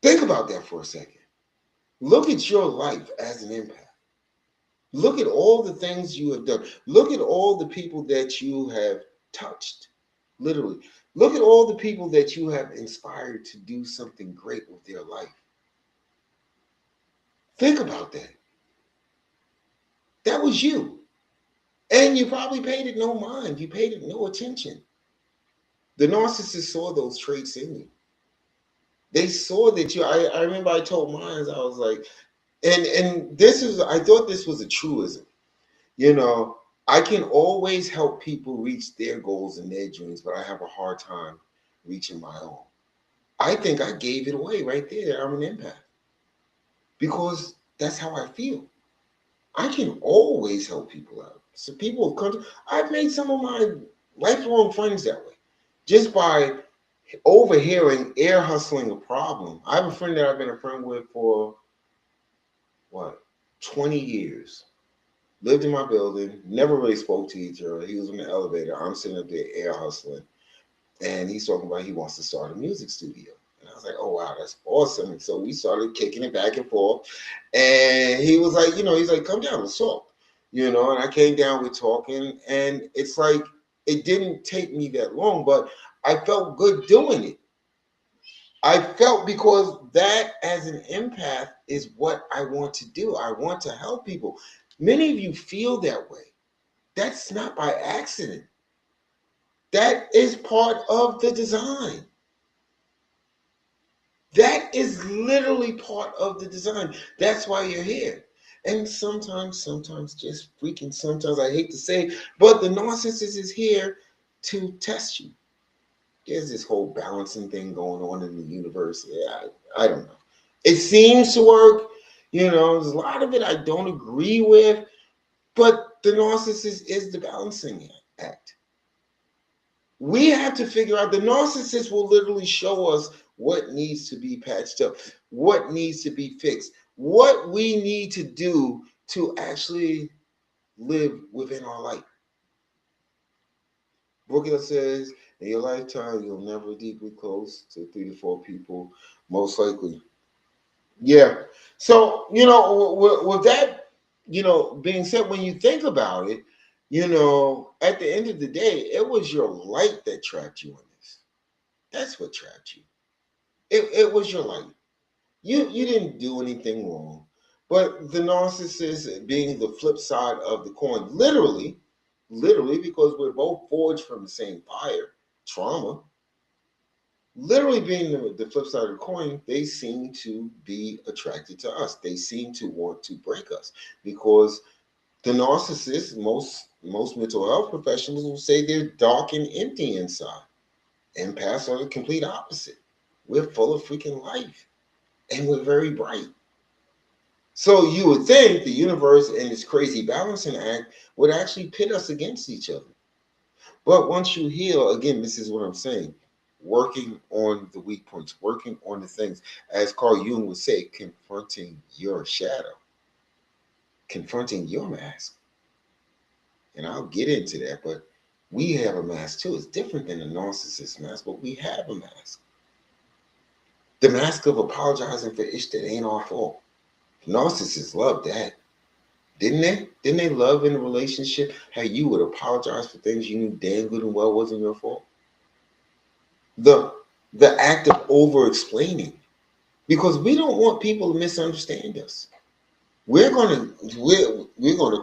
Speaker 1: Think about that for a second. Look at your life as an empath. Look at all the things you have done. Look at all the people that you have touched. Literally. Look at all the people that you have inspired to do something great with their life. Think about that. That was you. And you probably paid it no mind. You paid it no attention. The narcissist saw those traits in you. They saw that I remember I told mine, I was like, and I thought this was a truism. I can always help people reach their goals and their dreams, but I have a hard time reaching my own. I think I gave it away right there. I'm an empath because that's how I feel. I can always help people out. So people have come I've made some of my lifelong friends that way just by overhearing, air hustling a problem. I have a friend that I've been a friend with for what, 20 years. Lived in my building, never really spoke to each other. He was in the elevator. I'm sitting up there air hustling. And he's talking about he wants to start a music studio. And I was like, oh, wow, that's awesome. And so we started kicking it back and forth. And he was like, he's like, come down, let's talk. And I came down, we're talking. And it's like, it didn't take me that long, but I felt good doing it. I felt, because that as an empath is what I want to do. I want to help people. Many of you feel that way. That's not by accident. That is part of the design. That is literally part of the design. That's why you're here. And sometimes, just freaking sometimes, I hate to say, but the narcissist is here to test you. There's this whole balancing thing going on in the universe. Yeah, I don't know. It seems to work. There's a lot of it I don't agree with, but the narcissist is the balancing act. We have to figure out, the narcissist will literally show us what needs to be patched up, what needs to be fixed, what we need to do to actually live within our light. Booker says, in your lifetime, you'll never deeply close to 3 to 4 people, most likely. Yeah. So, with that, being said, when you think about it, at the end of the day, it was your light that trapped you in this. That's what trapped you. It was your light. You didn't do anything wrong. But the narcissist being the flip side of the coin, literally, because we're both forged from the same fire, trauma, literally being the flip side of the coin, they seem to be attracted to us. They seem to want to break us, because the narcissist, most mental health professionals will say they're dark and empty inside. Empaths are the complete opposite. We're full of freaking life, and we're very bright. So you would think the universe and this crazy balancing act would actually pit us against each other. But once you heal, again, this is what I'm saying, working on the weak points, working on the things, as Carl Jung would say, confronting your shadow, confronting your mask. And I'll get into that, but we have a mask too. It's different than a narcissist mask, but we have a mask. The mask of apologizing for ish that ain't our fault. Narcissists love that. Didn't they? Didn't they love in a relationship how you would apologize for things you knew damn good and well wasn't your fault? The the act of over explaining. Because we don't want people to misunderstand us. We're gonna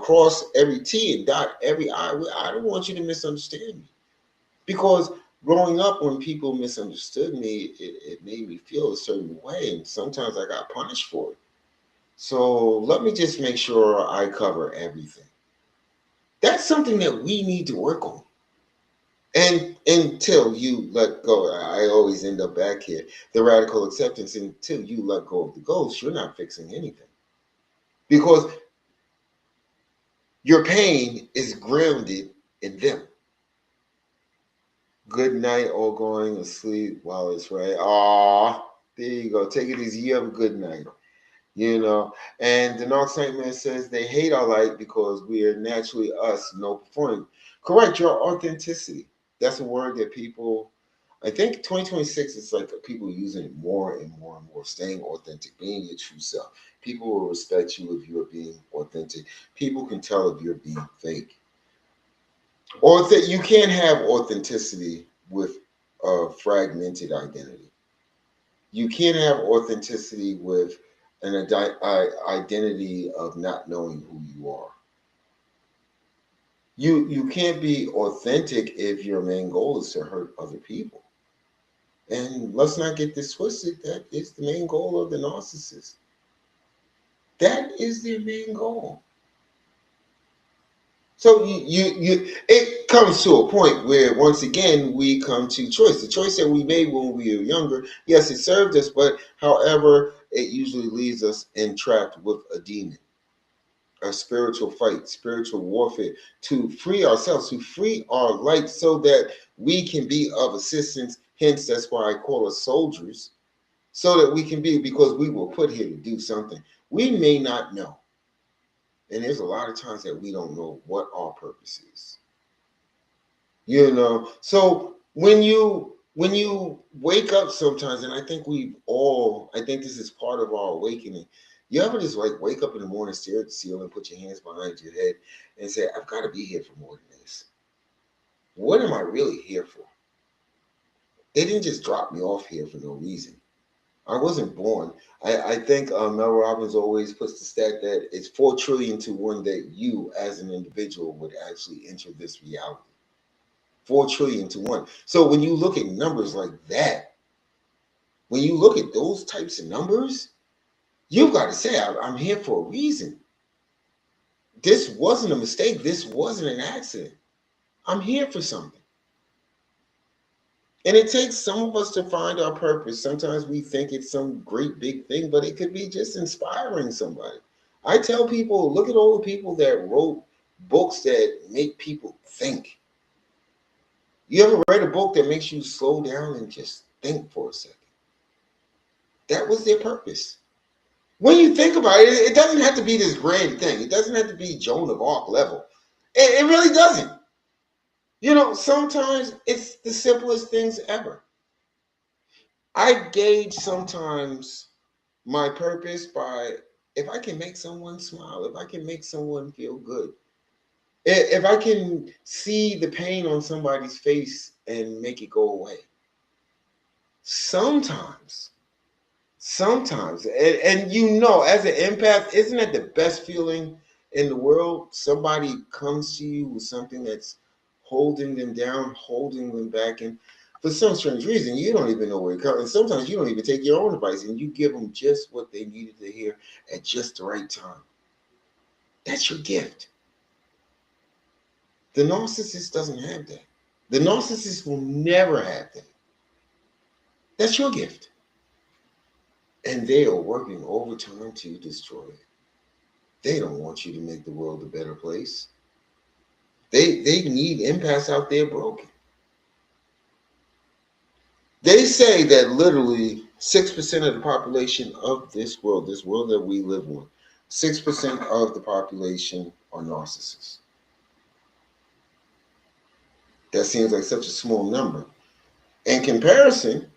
Speaker 1: cross every T and dot every I. I don't want you to misunderstand me. Because growing up, when people misunderstood me, it made me feel a certain way, and sometimes I got punished for it. So let me just make sure I cover everything. That's something that we need to work on. And until you let go, I always end up back here. The radical acceptance, until you let go of the ghost, you're not fixing anything. Because your pain is grounded in them. Good night, or going to sleep while it's right. Ah, there you go. Take it easy. You have a good night. And the North Saint Man says they hate our light because we are naturally us, no performing. Correct, your authenticity. That's a word that people, I think 2026 is like people using it more and more and more, staying authentic, being your true self. People will respect you if you're being authentic. People can tell if you're being fake. Or that you can't have authenticity with a fragmented identity. You can't have authenticity with an identity of not knowing who you are. You can't be authentic if your main goal is to hurt other people. And let's not get this twisted. That is the main goal of the narcissist. That is their main goal. So it comes to a point where once again we come to choice. The choice that we made when we were younger, yes, it served us, but however, it usually leaves us entrapped with a demon, a spiritual fight, spiritual warfare, to free ourselves, to free our light so that we can be of assistance Hence, that's why I call us soldiers, so that we can be, because we were put here to do something. We may not know. And there's a lot of times that we don't know what our purpose is. So when you wake up sometimes, and I think I think this is part of our awakening. You ever just like wake up in the morning, stare at the ceiling, put your hands behind your head, and say, I've got to be here for more than this. What am I really here for? They didn't just drop me off here for no reason. I wasn't born. I think Mel Robbins always puts the stat that it's 4 trillion to 1 that you as an individual would actually enter this reality. 4 trillion to 1. So when you look at numbers like that, when you look at those types of numbers, you've got to say, I'm here for a reason. This wasn't a mistake. This wasn't an accident. I'm here for something. And it takes some of us to find our purpose. Sometimes we think it's some great big thing, but it could be just inspiring somebody. I tell people, look at all the people that wrote books that make people think. You ever read a book that makes you slow down and just think for a second? That was their purpose. When you think about it, it doesn't have to be this grand thing. It doesn't have to be Joan of Arc level. It really doesn't. Sometimes it's the simplest things ever. I gauge sometimes my purpose by if I can make someone smile, if I can make someone feel good, if I can see the pain on somebody's face and make it go away. Sometimes, and as an empath, isn't that the best feeling in the world? Somebody comes to you with something that's holding them down, holding them back, and for some strange reason, you don't even know where it comes. And sometimes you don't even take your own advice, and you give them just what they needed to hear at just the right time. That's your gift. The narcissist doesn't have that. The narcissist will never have that. That's your gift. And they are working overtime to destroy it. They don't want you to make the world a better place. They need empaths out there broken. They say that literally 6% of the population of this world that we live on, 6% of the population are narcissists. That seems like such a small number. In comparison,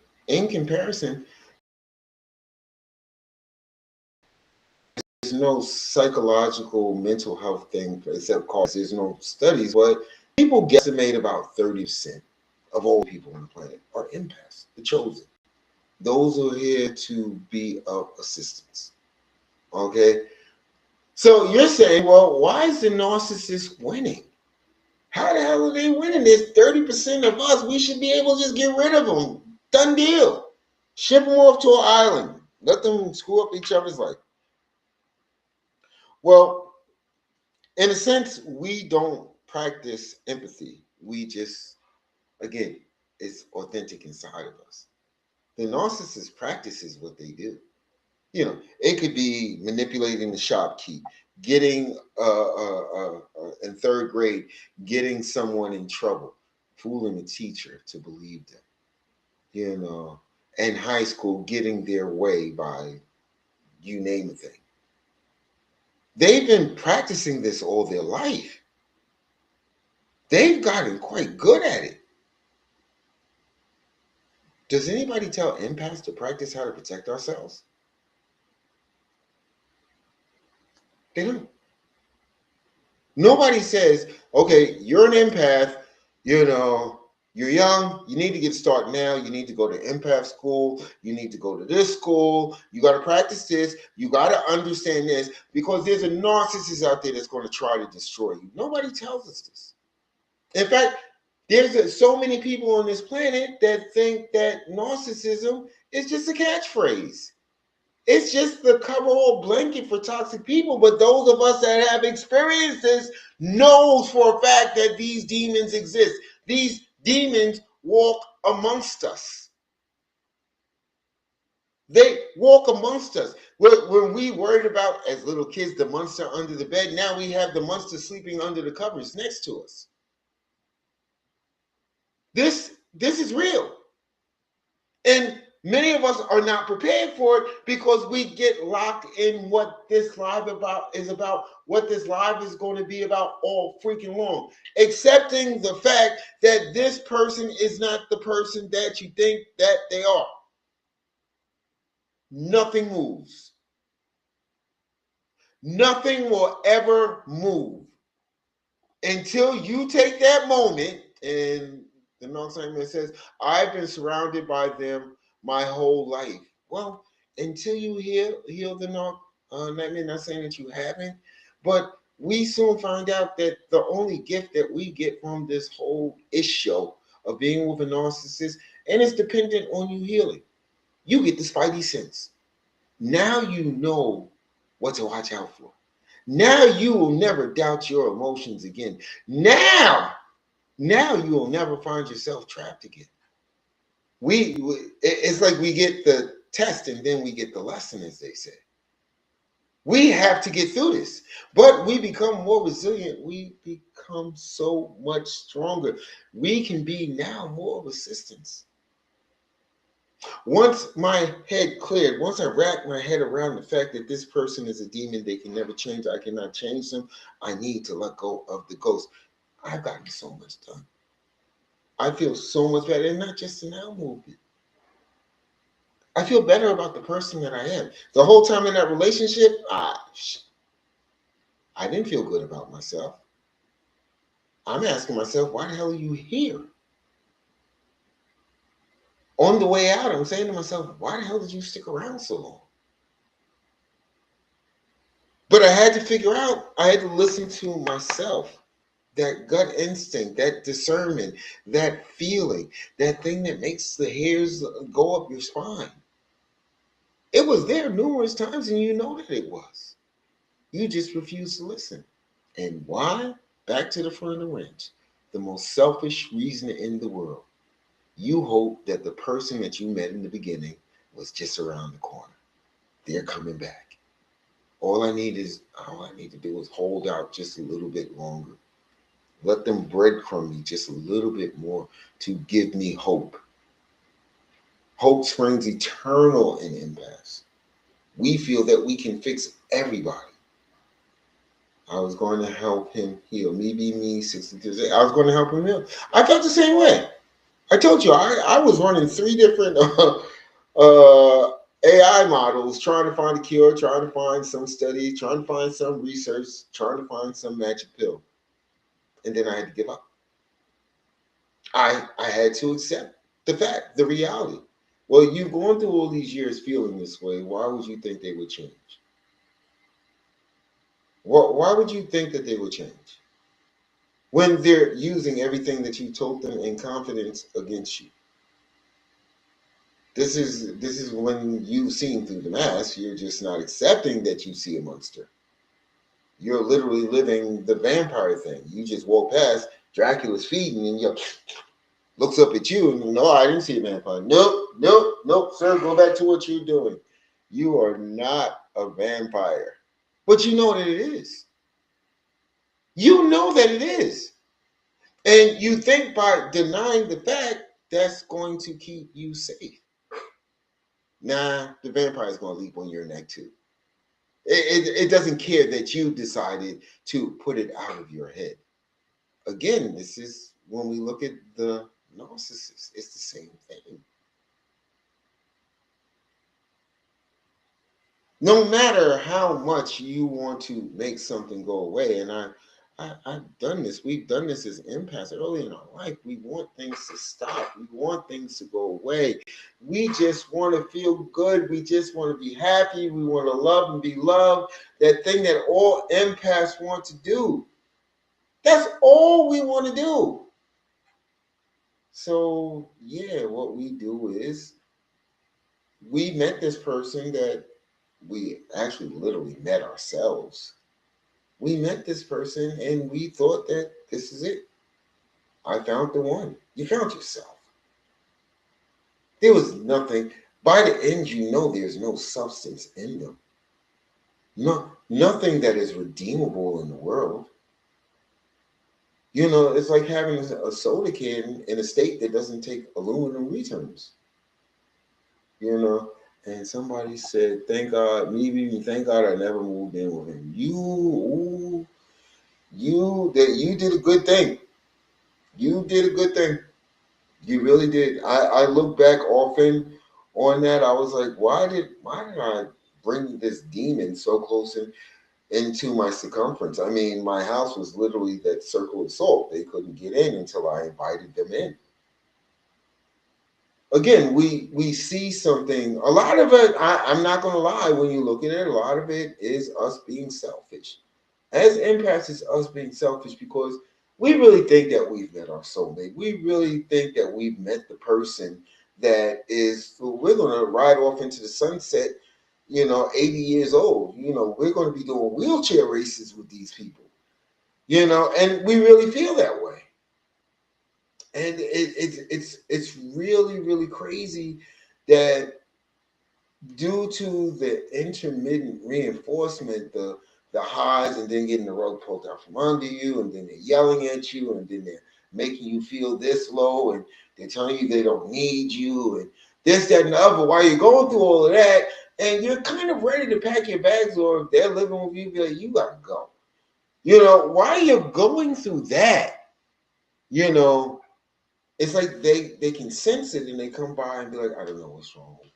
Speaker 1: there's no psychological mental health thing except cause. There's no studies, but people guesstimate about 30% of all people on the planet are empaths, the chosen. Those who are here to be of assistance. Okay? So you're saying, well, why is the narcissist winning? How the hell are they winning? There's 30% of us. We should be able to just get rid of them. Done deal. Ship them off to an island. Let them screw up each other's life. Well, in a sense, we don't practice empathy. We just, again, it's authentic inside of us. The narcissist practices what they do. It could be manipulating the shopkeep, getting in 3rd grade, getting someone in trouble, fooling a teacher to believe them, and high school, getting their way by you name a thing. They've been practicing this all their life. They've gotten quite good at it. Does anybody tell empaths to practice how to protect ourselves? They don't. Nobody says, okay, you're an empath, you're young, you need to get started now, you need to go to empath school, you need to go to this school, you got to practice this, you got to understand this, because there's a narcissist out there that's going to try to destroy you. Nobody tells us this. In fact, there's so many people on this planet that think that narcissism is just a catchphrase. It's just the cover-all blanket for toxic people. But those of us that have experiences knows for a fact that these demons exist. These demons walk amongst us. They walk amongst us. When we worried about, as little kids, the monster under the bed, now we have the monster sleeping under the covers next to us. This is real. And many of us are not prepared for it because we get locked in what this live is about, what this live is going to be about all freaking long. Accepting the fact that this person is not the person that you think that they are. Nothing moves. Nothing will ever move until you take that moment. And the non-assignment says, I've been surrounded by them my whole life. Well, until you heal the nightmare, not saying that you haven't, but we soon find out that the only gift that we get from this whole issue of being with a narcissist, and it's dependent on you healing, you get the spidey sense. Now you know what to watch out for. Now you will never doubt your emotions again. Now you will never find yourself trapped again. It's like we get the test and then we get the lesson, as they say. We have to get through this, but we become more resilient. We become so much stronger. We can be now more of assistance. Once my head cleared, once I wrapped my head around the fact that this person is a demon, they can never change, I cannot change them, I need to let go of the ghost. I've gotten so much done. I feel so much better, and not just the now movement. I feel better about the person that I am. The whole time in that relationship, I didn't feel good about myself. I'm asking myself, why the hell are you here? On the way out, I'm saying to myself, why the hell did you stick around so long? But I had to figure out, I had to listen to myself. That gut instinct, that discernment, that feeling, that thing that makes the hairs go up your spine. It was there numerous times, and you know that it was. You just refused to listen. And why? Back to the front of the wrench. The most selfish reason in the world. You hope that the person that you met in the beginning was just around the corner. They're coming back. All I need to do is hold out just a little bit longer. Let them breadcrumb me just a little bit more to give me hope. Hope springs eternal in impasse. We feel that we can fix everybody. I was going to help him heal. Me be me, 62. I was going to help him heal. I felt the same way. I told you, I was running 3 different AI models, trying to find a cure, trying to find some study, trying to find some research, trying to find some magic pill. And then I had to give up. I had to accept the fact, the reality. Well, you've gone through all these years feeling this way. Why would you think they would change? Why would you think that they would change? When they're using everything that you told them in confidence against you. This is when you've seen through the mask, you're just not accepting that you see a monster. You're literally living the vampire thing. You just walk past, Dracula's feeding, and you looks up at you and no, I didn't see a vampire. Nope, sir, go back to what you're doing. You are not a vampire. But you know that it is. You know that it is. And you think by denying the fact that's going to keep you safe. Nah, the vampire is going to leap on your neck too. It doesn't care that you decided to put it out of your head. Again, this is when we look at the narcissist, it's the same thing. No matter how much you want to make something go away, and I've done this. We've done this as empaths early in our life. We want things to stop. We want things to go away. We just want to feel good. We just want to be happy. We want to love and be loved. That thing that all empaths want to do. That's all we want to do. So, yeah, what we do is we met this person that we actually literally met ourselves. We met this person and we thought that this is it. I found the one. You found yourself. There was nothing. By the end, you know there's no substance in them. Nothing that is redeemable in the world. You know, it's like having a soda can in a state that doesn't take aluminum returns. you know. And somebody said, "Thank God, me, thank God I never moved in with him." You did a good thing. You did a good thing. You really did. I look back often on that. I was like, why did I bring this demon so close into my circumference? I mean, my house was literally that circle of salt. They couldn't get in until I invited them in. Again, we see something. A lot of it, I'm not gonna lie, when you look at it, a lot of it is us being selfish. As empaths, it's us being selfish because we really think that we've met our soulmate. We really think that we've met the person that is, we're gonna ride off into the sunset, 80 years old. We're gonna be doing wheelchair races with these people, and we really feel that way. And it's really, really crazy that due to the intermittent reinforcement, the highs, and then getting the rug pulled out from under you, and then they're yelling at you, and then they're making you feel this low, and they're telling you they don't need you, and this, that, and the other. While you're going through all of that, and you're kind of ready to pack your bags, or if they're living with you, be like, you gotta go. While you're going through that, you know, it's like they can sense it, and they come by and be like, I don't know what's wrong with me.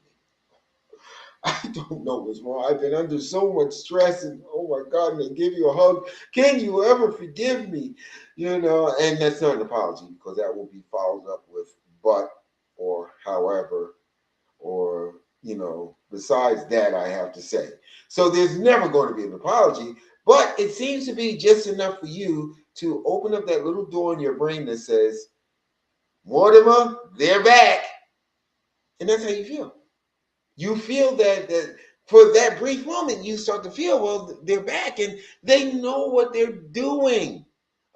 Speaker 1: I don't know what's wrong. I've been under so much stress, and oh my God, and they give you a hug. Can you ever forgive me? And that's not an apology, because that will be followed up with but, or however, or besides that, I have to say. So there's never going to be an apology, but it seems to be just enough for you to open up that little door in your brain that says, Mortimer, they're back. And that's how you feel. You feel that for that brief moment, you start to feel, well, they're back and they know what they're doing.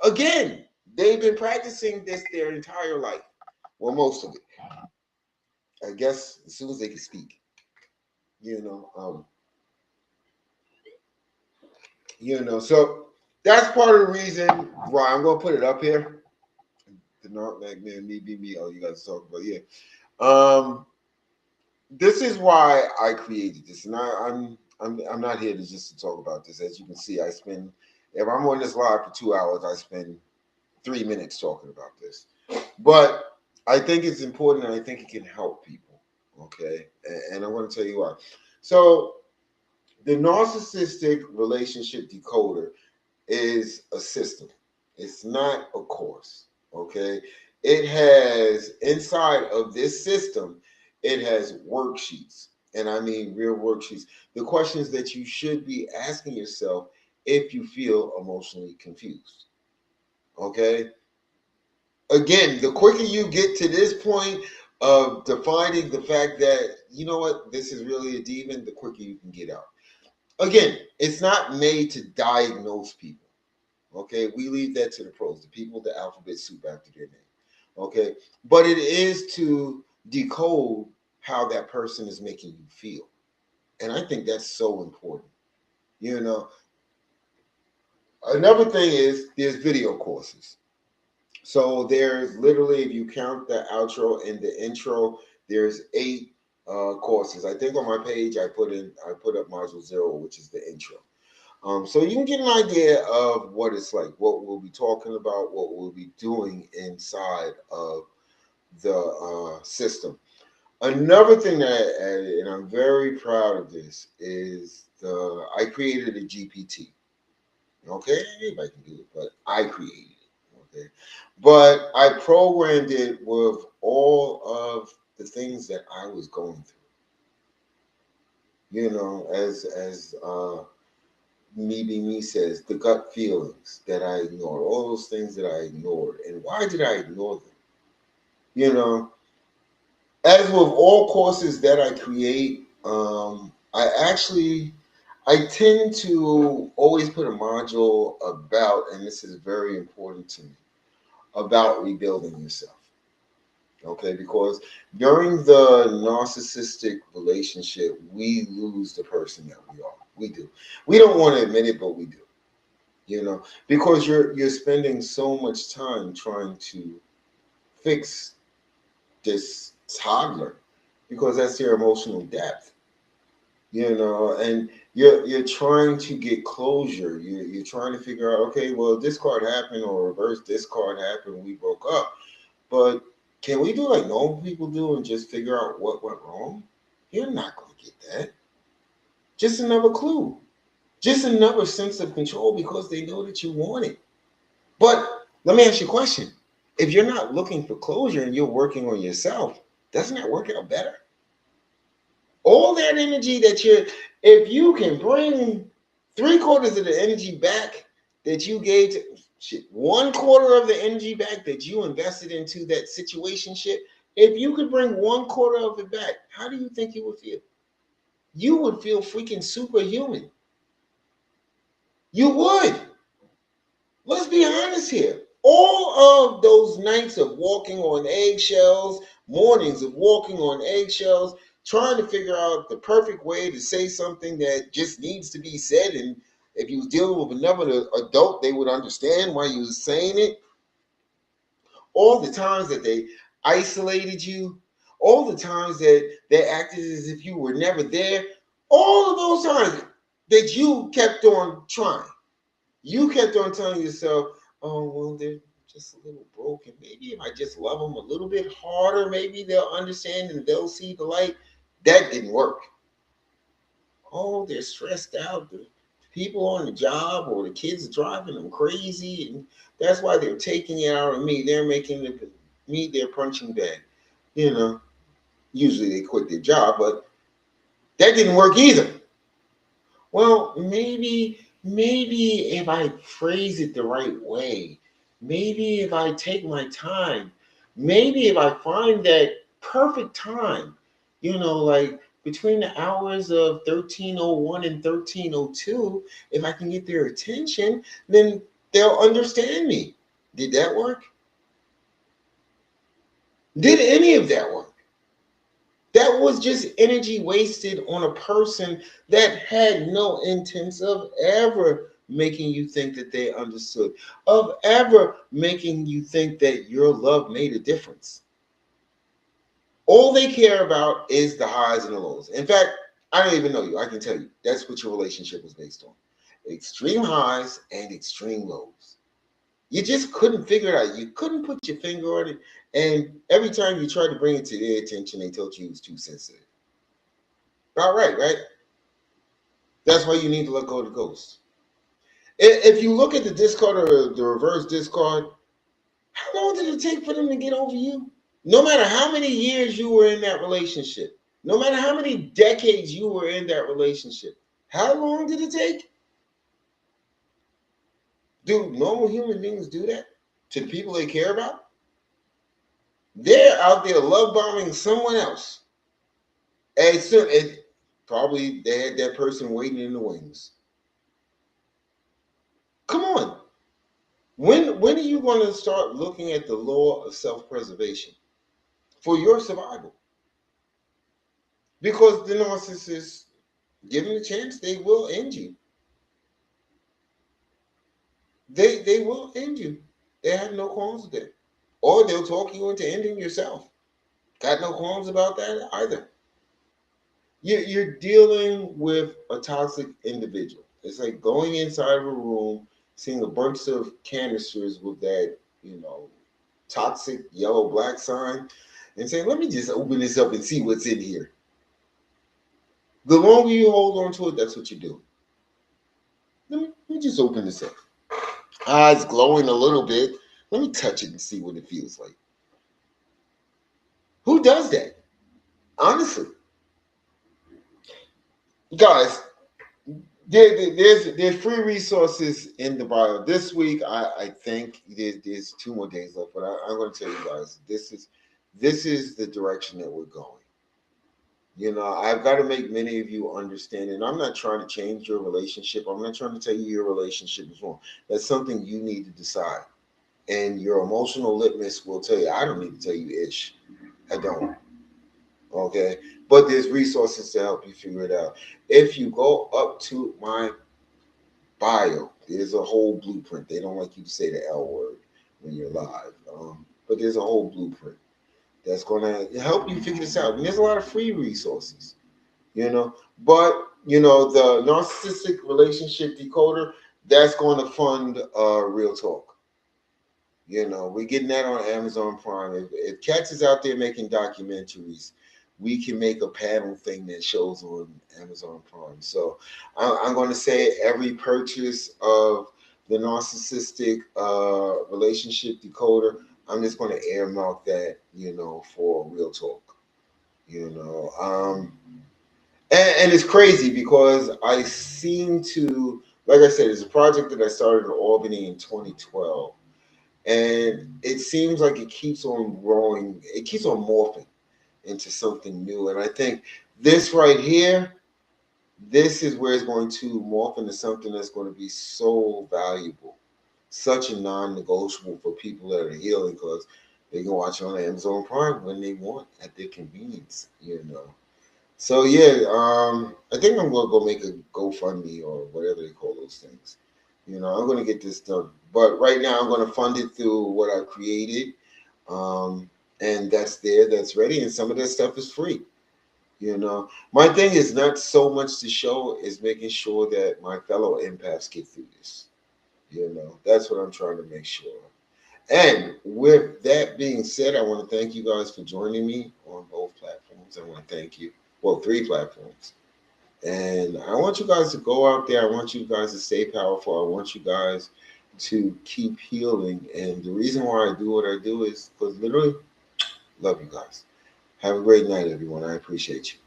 Speaker 1: Again, they've been practicing this their entire life. Well, most of it. I guess as soon as they can speak. You know, um, so that's part of the reason why I'm gonna put it up here. The not like man, me be me. Oh, you guys talk about, yeah. Um, this is why I created this, and I'm not here to just to talk about this. As you can see, I spend, if I'm on this live for 2 hours, I spend 3 minutes talking about this. But I think it's important, and I think it can help people. Okay, and I want to tell you why. So the narcissistic relationship decoder is a system. It's not a course. Okay. It has inside of this system, it has worksheets. And I mean real worksheets. The questions that you should be asking yourself if you feel emotionally confused. Okay. Again, the quicker you get to this point of defining the fact that, you know what, this is really a demon, the quicker you can get out. Again, it's not made to diagnose people. Okay, we leave that to the pros, the people with the alphabet soup after their name. Okay, but it is to decode how that person is making you feel. And I think that's so important. You know, another thing is there's video courses. So there's literally, if you count the outro and the intro, there's 8 courses. I think on my page I put up module 0, which is the intro. So you can get an idea of what it's like, what we'll be talking about, what we'll be doing inside of the system. Another thing that I added, and I'm very proud of this, is I created a GPT. Okay, anybody can do it, but I created it. Okay, but I programmed it with all of the things that I was going through. As me be me says, the gut feelings that I ignored, all those things that I ignored. And why did I ignore them? You know, as with all courses that I create, I tend to always put a module about, and this is very important to me, about rebuilding yourself. Okay, because during the narcissistic relationship, we lose the person that we are. We do. We don't want to admit it, but we do. Because you're spending so much time trying to fix this toddler. because that's their emotional depth, and you're trying to get closure. You're trying to figure out, okay, well, this card happened, or reverse, this card happened, we broke up. But can we do like normal people do and just figure out what went wrong? You're not going to get that. Just another clue. Just another sense of control because they know that you want it. But let me ask you a question. If you're not looking for closure and you're working on yourself, doesn't that work out better? All that energy that if you can bring 3/4 of the energy back that you gave to, shit, 1/4 of the energy back that you invested into that situationship, if you could bring 1/4 of it back, how do you think you would feel? You would feel freaking superhuman. You would. Let's be honest here. All of those nights of walking on eggshells, mornings of walking on eggshells, trying to figure out the perfect way to say something that just needs to be said. And if you was dealing with another adult, they would understand why you was saying it. All the times that they isolated you, all the times that they acted as if you were never there, all of those times that you kept on trying. You kept on telling yourself, oh, well, they're just a little broken. Maybe if I just love them a little bit harder, maybe they'll understand and they'll see the light. That didn't work. Oh, they're stressed out. The people on the job or the kids are driving them crazy. And that's why they're taking it out on me. They're making me their punching bag. Usually they quit their job, but that didn't work either. Well, maybe if I phrase it the right way, maybe if I take my time, maybe if I find that perfect time, like between the hours of 13:01 and 13:02, if I can get their attention, then they'll understand me. Did that work? Did any of that work? That was just energy wasted on a person that had no intents of ever making you think that they understood, of ever making you think that your love made a difference. All they care about is the highs and the lows. In fact, I don't even know you. I can tell you that's what your relationship was based on: extreme highs and extreme lows. You just couldn't figure it out. You couldn't put your finger on it. And every time you tried to bring it to their attention, they told you it was too sensitive. All right, right? That's why you need to let go of the ghost. If you look at the discard or the reverse discard, how long did it take for them to get over you? No matter how many years you were in that relationship, no matter how many decades you were in that relationship, how long did it take? Do normal human beings do that to the people they care about? They're out there love bombing someone else. And so probably they had that person waiting in the wings. Come on. When are you going to start looking at the law of self-preservation for your survival? Because the narcissist, given a chance, they will end you. They will end you. They have no qualms with it. Or they'll talk you into ending yourself. Got no qualms about that either. You're dealing with a toxic individual. It's like going inside of a room, seeing a bunch of canisters with that, toxic yellow black sign, and saying, let me just open this up and see what's in here. The longer you hold on to it, that's what you do. Let me just open this up. It's glowing a little bit. Let me touch it and see what it feels like. Who does that? Honestly. Guys, there's free resources in the bio. This week, I think there's 2 more days left, but I'm going to tell you guys, this is the direction that we're going. I've got to make many of you understand, and I'm not trying to change your relationship. I'm not trying to tell you your relationship is wrong. That's something you need to decide. And your emotional litmus will tell you. I don't need to tell you ish. I don't. Okay. But there's resources to help you figure it out. If you go up to my bio, there's a whole blueprint. They don't like you to say the L word when you're live. But there's a whole blueprint. that's going to help you figure this out. And there's a lot of free resources, you know. But, you know, the narcissistic relationship decoder, that's going to fund Real Talk. You know, we're getting that on Amazon Prime. If Cats is out there making documentaries, we can make a panel thing that shows on Amazon Prime. So I'm going to say every purchase of the narcissistic relationship decoder, I'm just going to earmark that, you know, for Real Talk. You know, and it's crazy because I seem to, like I said, it's a project that I started in Albany in 2012, and it seems like it keeps on growing, it keeps on morphing into something new. And I think this right here, this is where it's going to morph into something that's going to be so valuable, such a non-negotiable for people that are healing, because they can watch it on Amazon Prime when they want at their convenience, you know. So yeah, I think I'm gonna go make a GoFundMe or whatever they call those things. You know, I'm gonna get this done. But right now, I'm gonna fund it through what I've created, um, and that's there, that's ready, and some of that stuff is free. You know, my thing is not so much to show, is making sure that my fellow empaths get through this. You know, that's what I'm trying to make sure. And with that being said, I want to thank you guys for joining me on both platforms. I want to thank you. Well, three platforms. And I want you guys to go out there. I want you guys to stay powerful. I want you guys to keep healing. And the reason why I do what I do is because literally, love you guys. Have a great night, everyone. I appreciate you.